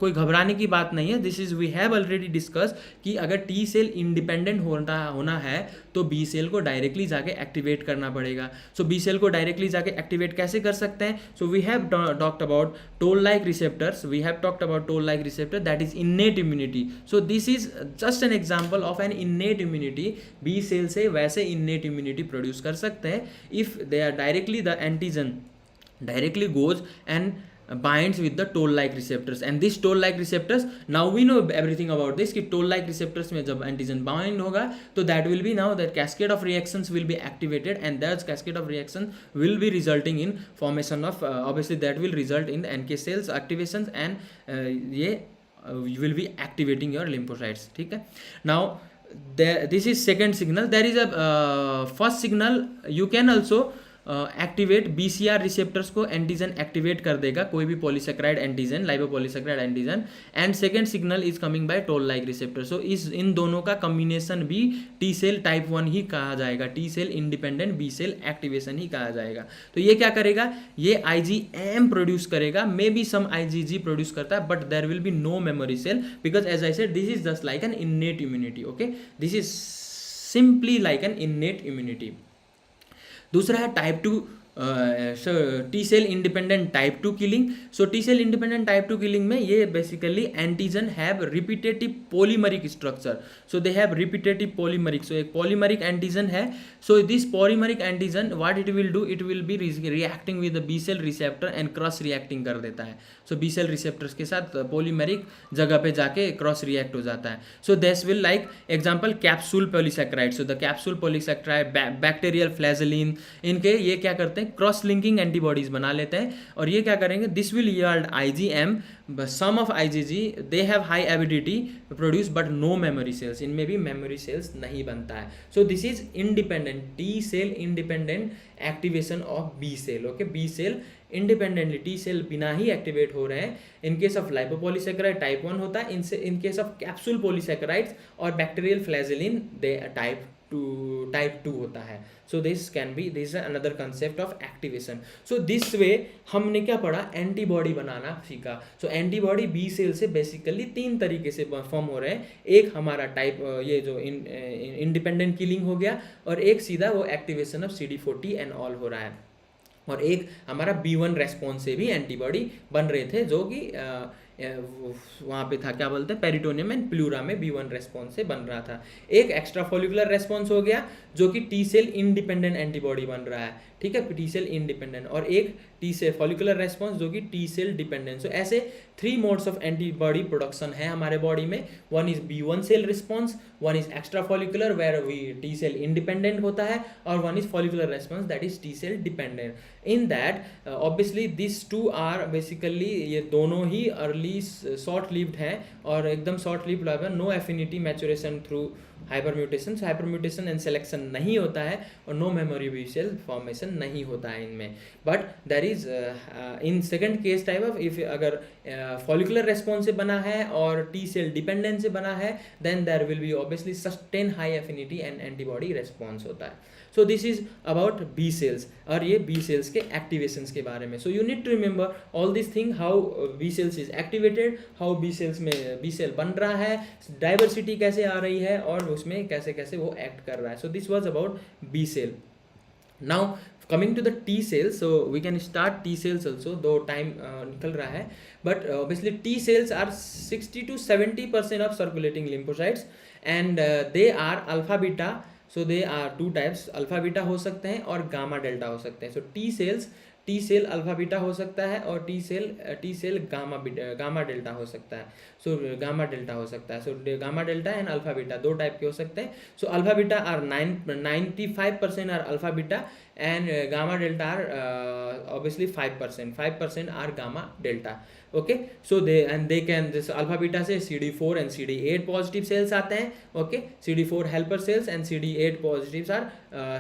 कोई घबराने की बात नहीं है. This is we have already discuss कि अगर टी सेल इंडिपेंडेंट होना है तो बी सेल को डायरेक्टली जाके एक्टिवेट करना पड़ेगा. सो बी सेल को डायरेक्टली जाके एक्टिवेट कैसे कर सकते हैं? So we have talked about toll like receptors. We have talked about toll like receptor that is innate immunity. So this is just an example of an innate immunity. B cell से वैसे innate immunity produce कर सकते हैं if they are directly the antigen directly goes and binds with the toll-like receptors, and this toll-like receptors, now we know everything about this कि toll-like receptors में जब antigen bind होगा तो that will be now that cascade of reactions will be activated and that cascade of reactions will be resulting in formation of obviously that will result in the NK cells activations and ये you will be activating your lymphocytes. ठीक है. Now this is second signal. There is a first signal. You can also activate BCR receptors को antigen activate कर देगा, कोई भी polysaccharide antigen, lipopolysaccharide antigen. And second signal is coming by toll like receptor. So इन दोनों का combination भी T cell type 1 ही कहा जाएगा, T cell independent B cell activation ही कहा जाएगा. तो ये क्या करेगा, ये IgM प्रोड्यूस करेगा, may be some IgG produce करता है, but there will be no memory cell, because as I said this is just like an innate immunity. Okay, this is simply like an innate immunity. दूसरा है type 2 T cell independent type 2 killing. So T cell independent type 2 killing में ये basically antigen have repetitive polymeric structure. So they have repetitive polymeric. So एक polymeric antigen है. So this polymeric antigen what it will do, it will be reacting with the B cell receptor and cross reacting कर देता है. सो B cell receptors के साथ polymeric जगह पे जाके क्रॉस रिएक्ट हो जाता है. So this will like example capsule polysaccharide. So the capsule polysaccharide, bacterial flagellin, इनके ये क्या करते हैं, क्रॉस लिंकिंग एंटीबॉडीज बना लेते हैं. और ये क्या करेंगे, this will yield IgM, some of IgG, they have high ability produce but no memory cells. इनमें भी मेमोरी सेल्स नहीं बनता है. So this is independent T cell independent activation of B cell. Okay, B cell independently, T cell बिना ही activate हो रहे हैं. In case of lipopolysaccharide type 1 होता है, इनसे in case of capsule polysaccharides और बैक्टीरियल फ्लैजेलिन दे टाइप 2 होता है. So this can be, this is another concept of activation. So this way हमने क्या पढ़ा, एंटीबॉडी बनाना सीखा. सो एंटीबॉडी बी सेल से बेसिकली 3 तरीके से फॉर्म हो रहे हैं. एक हमारा टाइप ये जो इंडिपेंडेंट किलिंग हो गया, और एक सीधा वो activation of CD40 and all हो रहा है, और एक हमारा B1 रेस्पॉन्स से भी एंटीबॉडी बन रहे थे, जो कि वहाँ पे था, क्या बोलते हैं, पेरिटोनियम एंड प्लूरा में B1 रेस्पॉन्स से बन रहा था. एक एक्स्ट्रा फॉलिकुलर रेस्पॉन्स हो गया, जो कि टी सेल इंडिपेंडेंट एंटीबॉडी बन रहा है. ठीक है, टी सेल इंडिपेंडेंट, और एक टी सेल फॉलिकुलर रेस्पॉन्स जो कि टी सेल डिपेंडेंट. सो ऐसे 3 मोड्स ऑफ एंटीबॉडी प्रोडक्शन है हमारे बॉडी में. One is B1 cell response, one is extra follicular where we T cell independent होता है, और one is follicular response that is T cell dependent. In that obviously this 2 are basically, ये दोनों ही early short lived हैं, और एकदम short lived है. No affinity maturation through hypermutation, hypermutation and selection नहीं होता है, और no memory B cell formation नहीं होता है इनमें. But there is in second case type of, if अगर फॉलिकुलर रेस्पॉन्स से बना है और टी सेल डिपेंडेंट से बना है, then there will be obviously sustain high affinity and antibody response होता है. So this is about B cells, और ये बी सेल्स के एक्टिवेशंस के बारे में. So you need to remember all this thing, how B cells is activated, how B cells में B cell बन रहा है, डाइवर्सिटी कैसे आ रही है, और उसमें कैसे कैसे वो एक्ट कर रहा है. So this was about B cell. Now coming to the T cells, so we can start T cells also, though time निकल रहा है, but obviously T cells are 60 to 70% of circulating lymphocytes, and they are alpha beta. So they are 2 types, alpha beta हो सकते हैं और gamma delta हो सकते हैं. So T cell alpha beta हो सकता है, और टी सेल गामा डेल्टा हो सकता है. सो गामा डेल्टा हो सकता है. So gamma delta and alpha beta 2 type के हो सकते हैं. So alpha beta are 95% are alpha beta, and gamma delta are obviously 5% are gamma delta. Okay, so they can, this alpha beta से CD4 and CD8 positive cells आते हैं. Okay, CD4 helper cells and CD8 positives are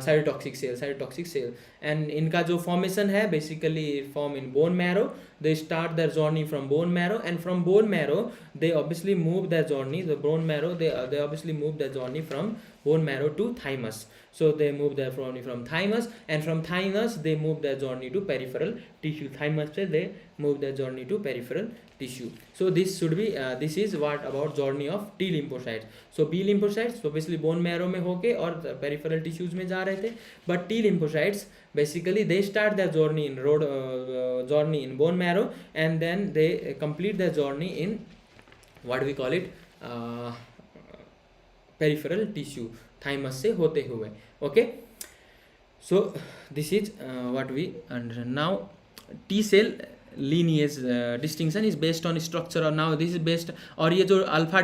cytotoxic cell. And इनका जो formation है basically form in bone marrow. They start their journey from bone marrow, and from bone marrow they obviously move their journey. The bone marrow, they obviously move their journey from bone marrow to thymus. So they move their journey from thymus, and from thymus they move their journey to peripheral tissue. Thymus से they move their journey to peripheral tissue. So this should be this is what about journey of T lymphocytes. So B lymphocytes obviously bone marrow में होके और peripheral tissues में जा रहे थे, but T lymphocytes basically they start their journey in bone marrow, and then they complete their journey in what we call it peripheral tissue, thymus से होते हुए. Okay, so this is what we understand. Now T cell lineage distinction is based on structure, or now this is based, और ये जो alpha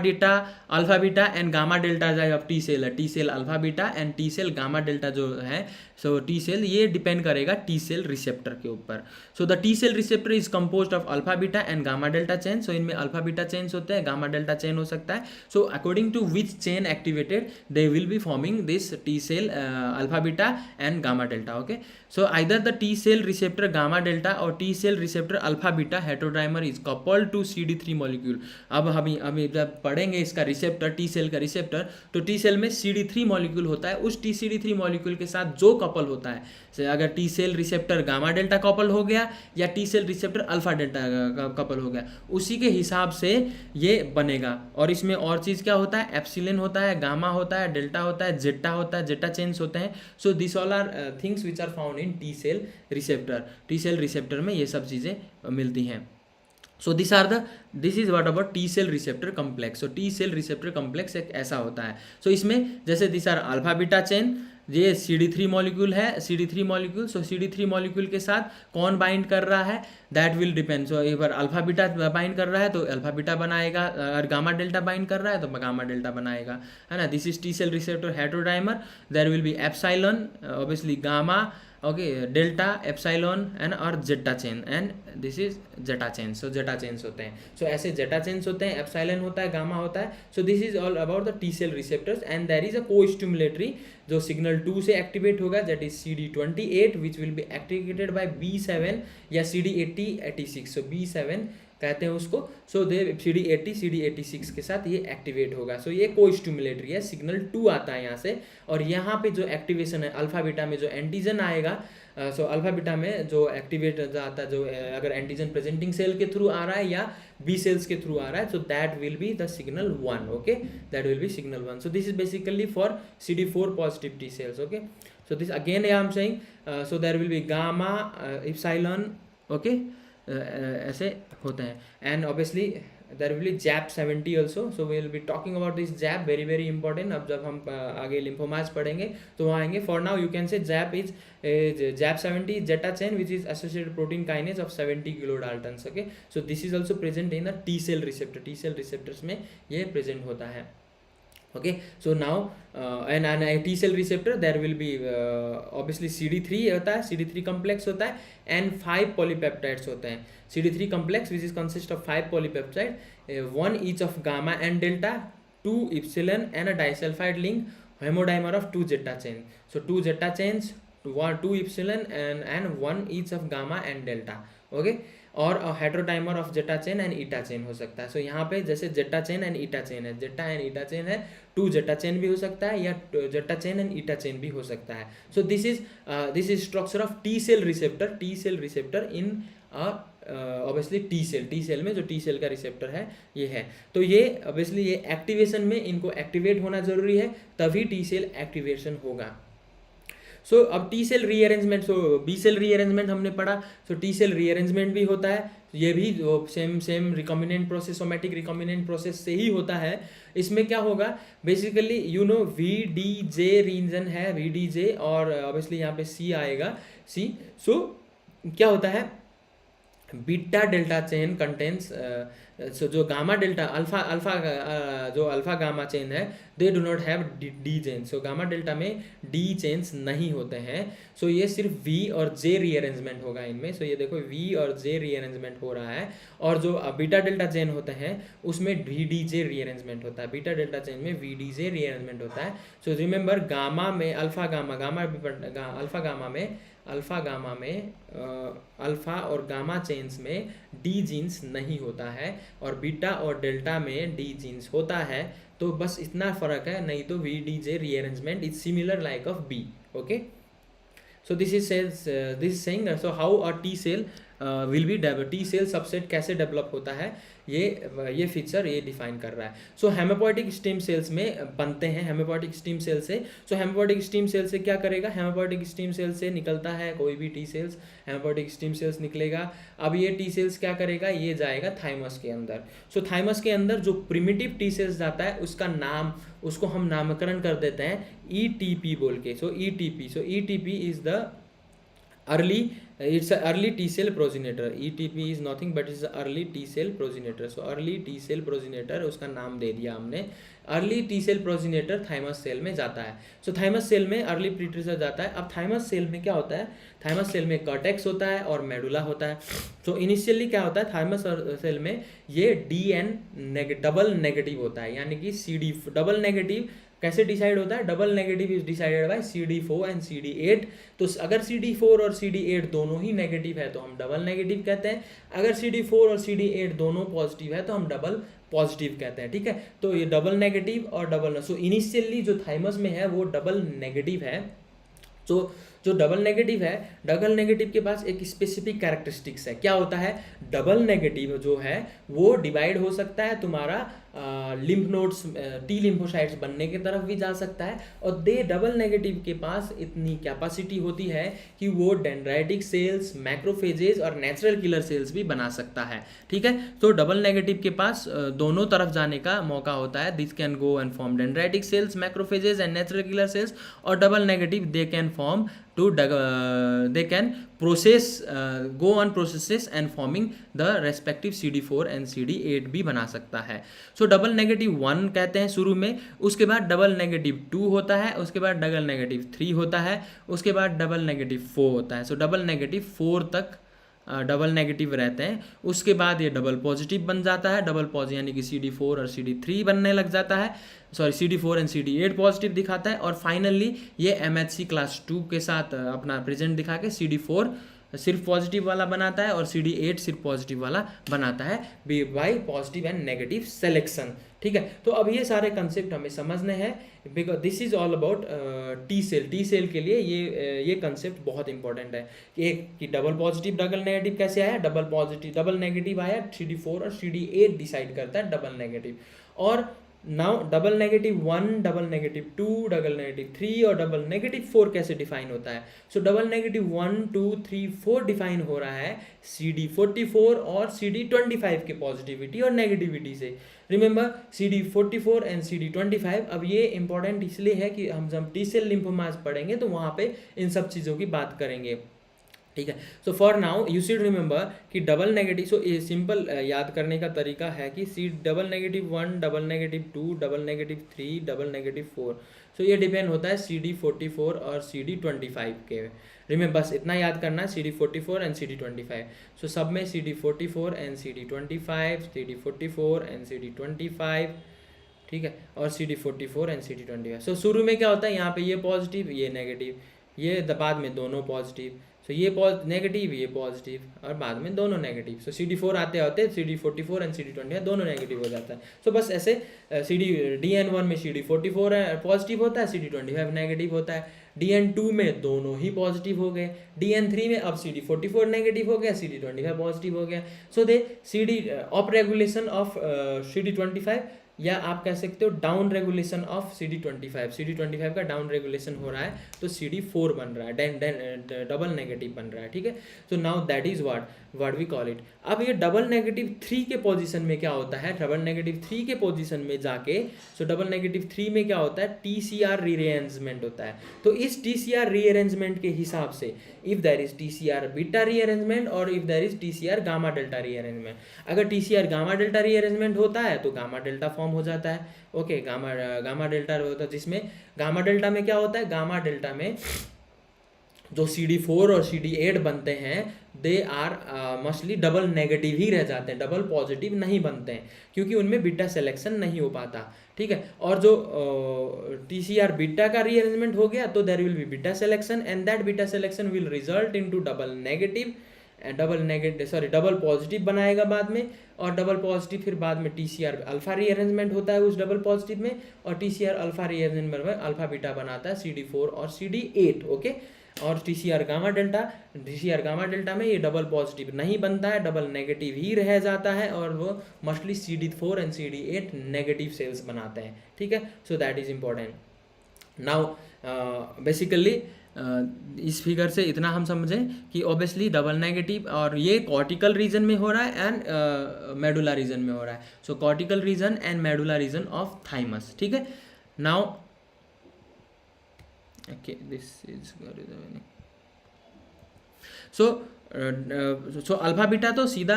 beta and gamma delta जो अब T cell है, T cell alpha beta and T cell gamma delta जो है, so T cell ये depend करेगा टी सेल रिसेप्टर के ऊपर. So the T cell receptor is composed of alpha beta and gamma delta chain. So इनमें alpha beta chains होते हैं, gamma delta chain हो सकता है. So according to which chain activated they will be forming this T cell alpha beta and gamma delta. Okay, so either the T cell receptor gamma delta और T cell receptor alpha beta heterodimer is coupled to CD3 molecule. अब हम जब पढ़ेंगे इसका receptor, T cell का receptor, तो T cell में CD3 molecule होता है. उस CD3 मॉलिक्यूल के साथ जो कपल होता है, अगर T cell receptor gamma delta couple हो गया या T cell receptor alpha delta couple हो गया, उसी के हिसाब से ये बनेगा. और इसमें और चीज़ क्या होता है, एप्सिलन होता है, गामा होता है, डेल्टा होता है, जेटा होता है, जेटा चेन्स होते हैं. So this all are things which are found in T cell receptor. T cell receptor में ये सब चीज़ें मिलती हैं. So this is what about T cell receptor complex. So T cell receptor complex एक ऐसा होता है. सो इसमें जैसे this are alpha beta chain, ये CD3 मॉलिक्यूल है, CD3 मॉलिक्यूल. सो CD3 मॉलिक्यूल के साथ कौन बाइंड कर रहा है, दैट विल डिपेंड. सो एक बार अल्फा बीटा बाइंड कर रहा है तो अल्फा बीटा बनाएगा, और गामा डेल्टा बाइंड कर रहा है तो गामा डेल्टा बनाएगा, है ना. This is T cell receptor heterodimer. There will be epsilon, obviously gamma, okay, delta, epsilon and और zeta chain, and this is zeta chain. So zeta chains होते हैं. सो ऐसे जेटा चेन्स होते हैं, एप्सिलॉन होता है, गामा होता है. So this is all about the T cell receptors. And there is a costimulatory जो सिग्नल 2 से एक्टिवेट होगा, that is CD28 which will be activated by B7 या CD86. सो B7 कहते हैं उसको. सो दे CD86 के साथ ये एक्टिवेट होगा. सो ये को स्टिमुलेटरी है. सिग्नल 2 आता है यहाँ से, और यहाँ पे जो एक्टिवेशन है अल्फा बीटा में, जो एंटीजन आएगा, सो अल्फा बीटा में जो एक्टिवेट आता है, जो अगर एंटीजन प्रेजेंटिंग सेल के थ्रू आ रहा है या बी सेल्स के थ्रू आ रहा है, so that will be the signal 1. Okay, that will be signal 1. So this is basically for CD4 positive T cells. Okay, so this again I am saying, so there will be gamma, epsilon, okay, ऐसे होते हैं. And obviously there will be JAP70 also. So we will be talking about this JAP, very very important. अब जब हम आगे lymphomas पढ़ेंगे तो वहाँ आएंगे. For now you can say JAP70 zeta chain which is associated protein kinase of 70 kilodaltons. Okay, so this is also present in the T cell receptor. T cell receptors में ये प्रेजेंट होता है. Okay, so now and a T cell receptor, there will be obviously CD3 होता है, CD3 complex होता है, and 5 polypeptides होते हैं. CD3 complex which is consist of 5 polypeptide, 1 each of gamma and delta, 2 epsilon and a disulfide link, homodimer of 2 zeta chain. So 2 zeta chains, 2 epsilon and 1 each of gamma and delta. Okay, और heterodimer of zeta chain and eta chain हो सकता है. So यहाँ पे जैसे zeta chain and eta chain है, zeta and eta chain है, 2 जेटा chain भी हो सकता है या zeta chain and eta chain भी हो सकता है. So this is structure of T cell receptor in obviously T cell में जो टी सेल का रिसेप्टर है ये है. तो ये ऑब्वियसली ये एक्टिवेशन में इनको एक्टिवेट होना जरूरी है, तभी टी सेल एक्टिवेशन होगा. सो अब टी सेल रीअरेंजमेंट, सो बी सेल रीअरेंजमेंट हमने पढ़ा. सो टी सेल रीअरेंजमेंट भी होता है, ये भी same recombinant process, somatic recombinant process से ही होता है. इसमें क्या होगा, basically you know VDJ region है, VDJ, और ऑब्वियसली यहाँ पे C आएगा, C. सो क्या होता है, beta delta chain contents, so जो गामा डेल्टा जो अल्फा गामा चेन है, they do not have D chain. So gamma delta में डी चेन्स नहीं होते हैं. सो ये सिर्फ V और J रीअरेंजमेंट होगा इनमें. सो ये देखो V और J रीअरेंजमेंट हो रहा है. और जो बीटा डेल्टा चेन होते हैं उसमें VDJ रीअरेंजमेंट होता है. बीटा डेल्टा चेन में VDJ रीअरेंजमेंट होता है. सो रिमेंबर गामा में अल्फा गामा में अल्फा और गामा चेन्स में डी जीन्स नहीं होता है, और बीटा और डेल्टा में डी जीन्स होता है. तो बस इतना फर्क है, नहीं तो VDJ rearrangement is similar like of B. Okay, so this is saying so how a T cell will be develop, T cell subset कैसे डेवलप होता है, ये फीचर ये डिफाइन कर रहा है. सो हेमोपोएटिक स्टेम सेल्स में बनते हैं, हेमोपोएटिक स्टेम सेल से. सो हेमोपोएटिक स्टेम सेल से क्या करेगा, हेमोपोएटिक स्टेम सेल से निकलता है कोई भी T cells, haemopoietic stem cells निकलेगा. अब ये टी सेल्स क्या करेगा, ये जाएगा थाइमस के अंदर. सो थाइमस के अंदर जो प्रिमिटिव टी सेल्स जाता है उसका नाम, उसको हम नामकरण कर देते हैं ETP बोल के. सो ETP is the early it's a early T cell progenitor. ETP is nothing but is early T cell progenitor. So early T cell progenitor उसका नाम दे दिया हमने. Early T cell progenitor thymus cell में जाता है. सो थाइमस सेल में early precursor जाता है. अब थाइमस सेल में क्या होता है, थाइमस सेल में कॉर्टेक्स होता है और मेडुला होता है. सो इनिशियली क्या होता है, थाइमस सेल में ये DN डबल नेगेटिव होता है, यानी कि CD डबल नेगेटिव कैसे डिसाइड होता है, double negative is decided by CD4 and CD8. तो अगर CD4 और CD8 दोनों ही नेगेटिव है तो हम डबल नेगेटिव कहते हैं. अगर CD4 और CD8 दोनों पॉजिटिव है तो हम डबल पॉजिटिव कहते हैं. ठीक है, तो ये डबल नेगेटिव और डबल. सो इनिशियली जो थाइमस में है वो डबल नेगेटिव है. तो जो डबल नेगेटिव है, डबल नेगेटिव के पास एक स्पेसिफिक कैरेक्टरिस्टिक्स है. क्या होता है, डबल नेगेटिव जो है वो डिवाइड हो सकता है तुम्हारा लिम्फ नोड्स, टी लिम्फोसाइट्स बनने की तरफ भी जा सकता है. और दे डबल नेगेटिव के पास इतनी कैपेसिटी होती है कि वो डेंड्राइटिक सेल्स, मैक्रोफेजेस और नेचुरल किलर सेल्स भी बना सकता है. ठीक है, तो डबल नेगेटिव के पास दोनों तरफ जाने का मौका होता है. This can go and form dendritic cells, macrophages and natural killer cells. और double negative they can form they can process go on processes and forming the respective CD4 and CD8 भी बना सकता है. सो डबल नेगेटिव 1 कहते हैं शुरू में, उसके बाद डबल नेगेटिव 2 होता है, उसके बाद डबल नेगेटिव 3 होता है, उसके बाद डबल नेगेटिव 4 होता है. सो डबल नेगेटिव 4 तक डबल नेगेटिव रहते हैं. उसके बाद ये डबल पॉजिटिव बन जाता है, डबल पॉजिटिव यानी कि CD4 और CD3 बनने लग जाता है. Sorry, CD4 and CD8 positive दिखाता है. और फाइनली ये MHC क्लास 2 के साथ अपना प्रेजेंट दिखा के CD4 सिर्फ पॉजिटिव वाला बनाता है और CD8 सिर्फ पॉजिटिव वाला बनाता है bye positive and negative selection. ठीक है, तो अब ये सारे कंसेप्ट हमें समझने हैं because this is all about T cell. T cell के लिए ये कंसेप्ट बहुत इंपॉर्टेंट है कि डबल पॉजिटिव डबल नेगेटिव कैसे आया, डबल पॉजिटिव डबल नेगेटिव आया, CD4 और CD8 डिसाइड करता है डबल नेगेटिव. और now double negative 1, double negative 2, double negative 3 और डबल नेगेटिव 4 कैसे डिफाइन होता है. सो डबल नेगेटिव 1, 2, 3, 4 डिफाइन हो रहा है CD44 और CD25 के पॉजिटिविटी और नेगेटिविटी से. Remember CD44 and CD25. अब ये इंपॉर्टेंट इसलिए है कि हम जब टी सेल लिम्फोमास पढ़ेंगे तो वहाँ पे इन सब चीज़ों की बात करेंगे. ठीक है, so for now you should remember कि डबल नेगेटिव. सो ये सिंपल याद करने का तरीका है कि double negative 1, double negative 2, double negative 3, double negative 4. सो ये डिपेंड होता है CD44 और CD25 के. रिमेंबर बस इतना याद करना है, CD44 एंड CD25. सो सब में CD44 and CD25, CD44 and CD25. ठीक है, और CD44 एंड CD25. सो शुरू में क्या होता है, यहाँ पे ये पॉजिटिव ये नेगेटिव, ये बाद में दोनों पॉजिटिव. सो ये नेगेटिव ये पॉजिटिव और बाद में दोनों नेगेटिव. सो CD4 आते होते CD44 एंड CD25 दोनों नेगेटिव हो जाता है. सो बस ऐसे DN1 में CD44 पॉजिटिव होता है, CD25 नेगेटिव होता है. DN2 में दोनों ही पॉजिटिव हो गए. DN3 में अब CD44 नेगेटिव हो गया, CD25 पॉजिटिव हो गया. सो दे अप रेगुलेशन ऑफ CD25 या आप कह सकते हो down regulation of CD25. CD25 का डाउन रेगुलेशन हो रहा है तो CD4 बन रहा है, डबल नेगेटिव बन रहा है. ठीक है, so now that is what we call it. अब ये डबल नेगेटिव 3 के पोजीशन में क्या होता है, डबल नेगेटिव 3 के पोजीशन में जाके सो डबल नेगेटिव 3 में क्या होता है, TCR रीअरेंजमेंट होता है. तो इस TCR रीअरेंजमेंट के हिसाब से if there is TCR beta rearrangement और if there is TCR gamma delta rearrangement. अगर TCR गामा डेल्टा रीअरेंजमेंट होता है तो गामा डेल्टा फॉर्म हो जाता है. ओके, गामा डेल्टा होता है, जिसमें गामा डेल्टा में क्या होता है, गामा डेल्टा में जो CD4 और CD8 बनते हैं they are mostly double negative ही रह जाते हैं, डबल पॉजिटिव नहीं बनते हैं क्योंकि उनमें बीटा सिलेक्शन नहीं हो पाता. ठीक है, और जो TCR बीटा का रीअरेंजमेंट हो गया तो there will be beta selection and that beta selection will result into double negative double positive बनाएगा बाद में. और डबल पॉजिटिव फिर बाद में TCR अल्फा रीअरेंजमेंट होता है उस डबल पॉजिटिव में और TCR अल्फा रीअरेंजमेंट में अल्फा बीटा बनाता है CD4 और CD8. ओके, और TCR गामा डेल्टा में ये डबल पॉजिटिव नहीं बनता है, डबल नेगेटिव ही रह जाता है और वो mostly CD4 and CD8 negative sales बनाते हैं. ठीक है, so that is important. Now basically इस फिगर से इतना हम समझें कि ऑब्वियसली डबल नेगेटिव और ये कॉर्टिकल रीजन में हो रहा है एंड मेडुला रीजन में हो रहा है. So cortical region and medulla region of thymus. ठीक है, now okay this is so so alpha beta तो सीधा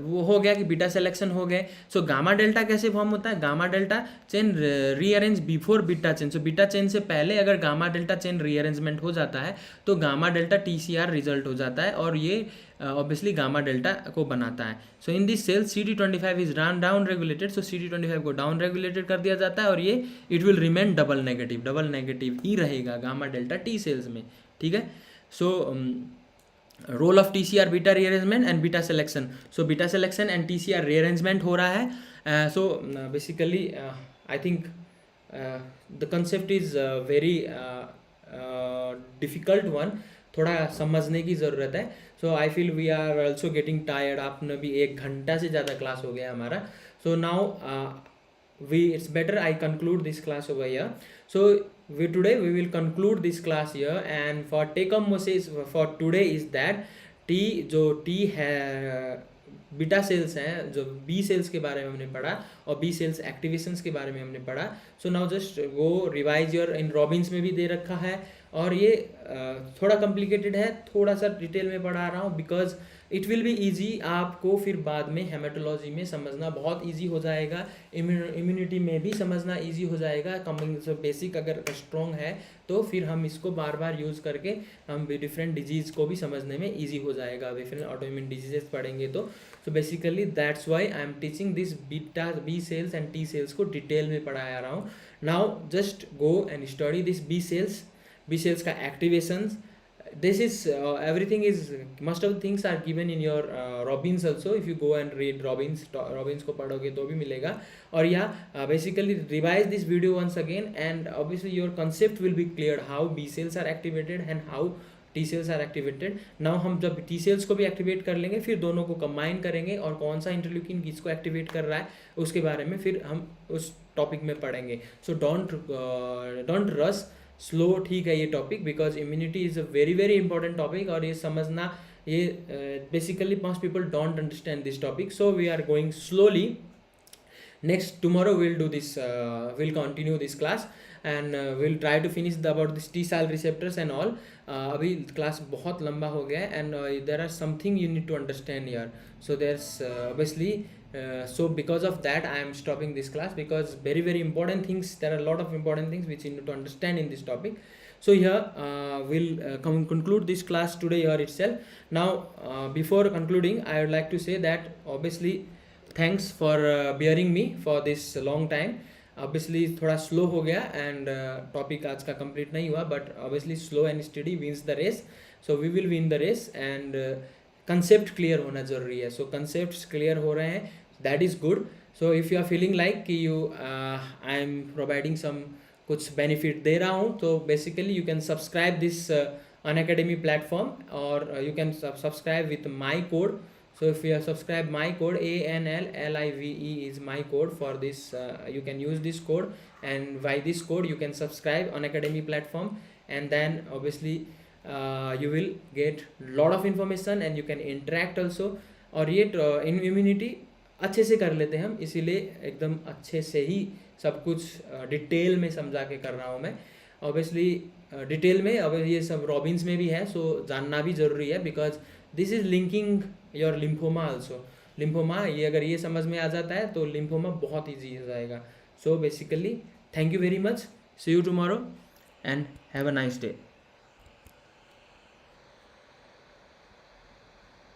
वो हो गया कि बीटा सिलेक्शन हो गए. सो गामा डेल्टा कैसे फॉर्म होता है? Gamma delta chain rearrange before beta chain. So beta chain से पहले अगर गामा डेल्टा चेन रीअरेंजमेंट हो जाता है तो गामा डेल्टा TCR रिजल्ट हो जाता है और ये ऑब्वियसली गामा डेल्टा को बनाता है. So in this cell CD25 is down regulated. So CD25 को डाउन रेगुलेटेड कर दिया जाता है और ये it will remain double negative ही रहेगा गामा डेल्टा T सेल्स में. ठीक है. So role of TCR beta rearrangement and beta selection. So beta selection and TCR rearrangement हो रहा है. So basically I think the concept is very difficult one. थोड़ा समझने की ज़रूरत है. So I feel we are also getting tired. आपने भी 1 घंटा से ज़्यादा क्लास हो गया हमारा. So now it's better I conclude this class over here. So today we will conclude this class here, and for take home message for today is that जो T है बीटा सेल्स हैं, जो B sales के बारे में हमने पढ़ा और B सेल्स एक्टिवेशंस के बारे में हमने पढ़ा. सो नाउ जस्ट वो रिवाइज योर इन रॉबिन्स में भी दे रखा है और ये थोड़ा कॉम्प्लिकेटेड है, थोड़ा सा डिटेल में पढ़ा रहा हूँ because it will be easy. आपको फिर बाद में हेमेटोलॉजी में समझना बहुत ईजी हो जाएगा, इम्यूनिटी में भी समझना ईजी हो जाएगा. बेसिक अगर स्ट्रॉन्ग है तो फिर हम इसको बार बार यूज़ करके हम डिफरेंट डिजीज़ को भी समझने में ईजी हो जाएगा. डिफरेंट ऑटोइम्यून डिजीजेस पढ़ेंगे तो. So basically that's why I am teaching this B cells and T cells को डिटेल में पढ़ाया रहा हूँ. Now just go and study this B cells का activations. This is everything is most of the things are given in your Robbins also. If you go and read Robbins को पढ़ोगे तो भी मिलेगा. और basically revise this video once again and obviously your concept will be cleared how B cells are activated and how T cells are activated. Now हम जब T cells को भी एक्टिवेट कर लेंगे फिर दोनों को कंबाइन करेंगे और कौन सा इंटरल्यूकिन किसको एक्टिवेट कर रहा है उसके बारे में फिर हम उस टॉपिक में पढ़ेंगे. So don't rush, slow. ठीक है ये topic because immunity is a very very important topic और ये समझना ये basically most people don't understand this topic. So we are going slowly. Next tomorrow we'll continue this class and we'll try to finish about this T cell receptors and all. अभी class बहुत लंबा हो गया है and there are something you need to understand here. So there's obviously so because of that I am stopping this class because very very important things, there are a lot of important things which you need to understand in this topic. So here we'll conclude this class today here itself. Now before concluding I would like to say that obviously thanks for bearing me for this long time. Obviously थोड़ा slow हो गया and topic आज का complete नहीं हुआ but obviously slow and steady wins the race. So we will win the race and concept clear होना ज़रूरी है. So concepts clear हो रहे हैं, that is good. So if you are feeling like कि I am providing some कुछ benefit दे रहा हूँ तो basically you can subscribe this Unacademy platform or you can subscribe with my code. So if you subscribe my code ANLLIVE is my code for this. You can use this code and by this code you can subscribe Unacademy platform and then obviously you will get lot of information and you can interact also. और ये immunity अच्छे से कर लेते हैं हम, इसीलिए एकदम अच्छे से ही सब कुछ डिटेल में समझा के कर रहा हूँ मैं. ऑब्वियसली डिटेल में अब ये सब रॉबिन्स में भी है सो जानना भी ज़रूरी है because this is linking your lymphoma also. Lymphoma ये अगर ये समझ में आ जाता है तो लिम्फोमा बहुत ईजी हो जाएगा. So basically thank you very much. See you tomorrow and have a nice day.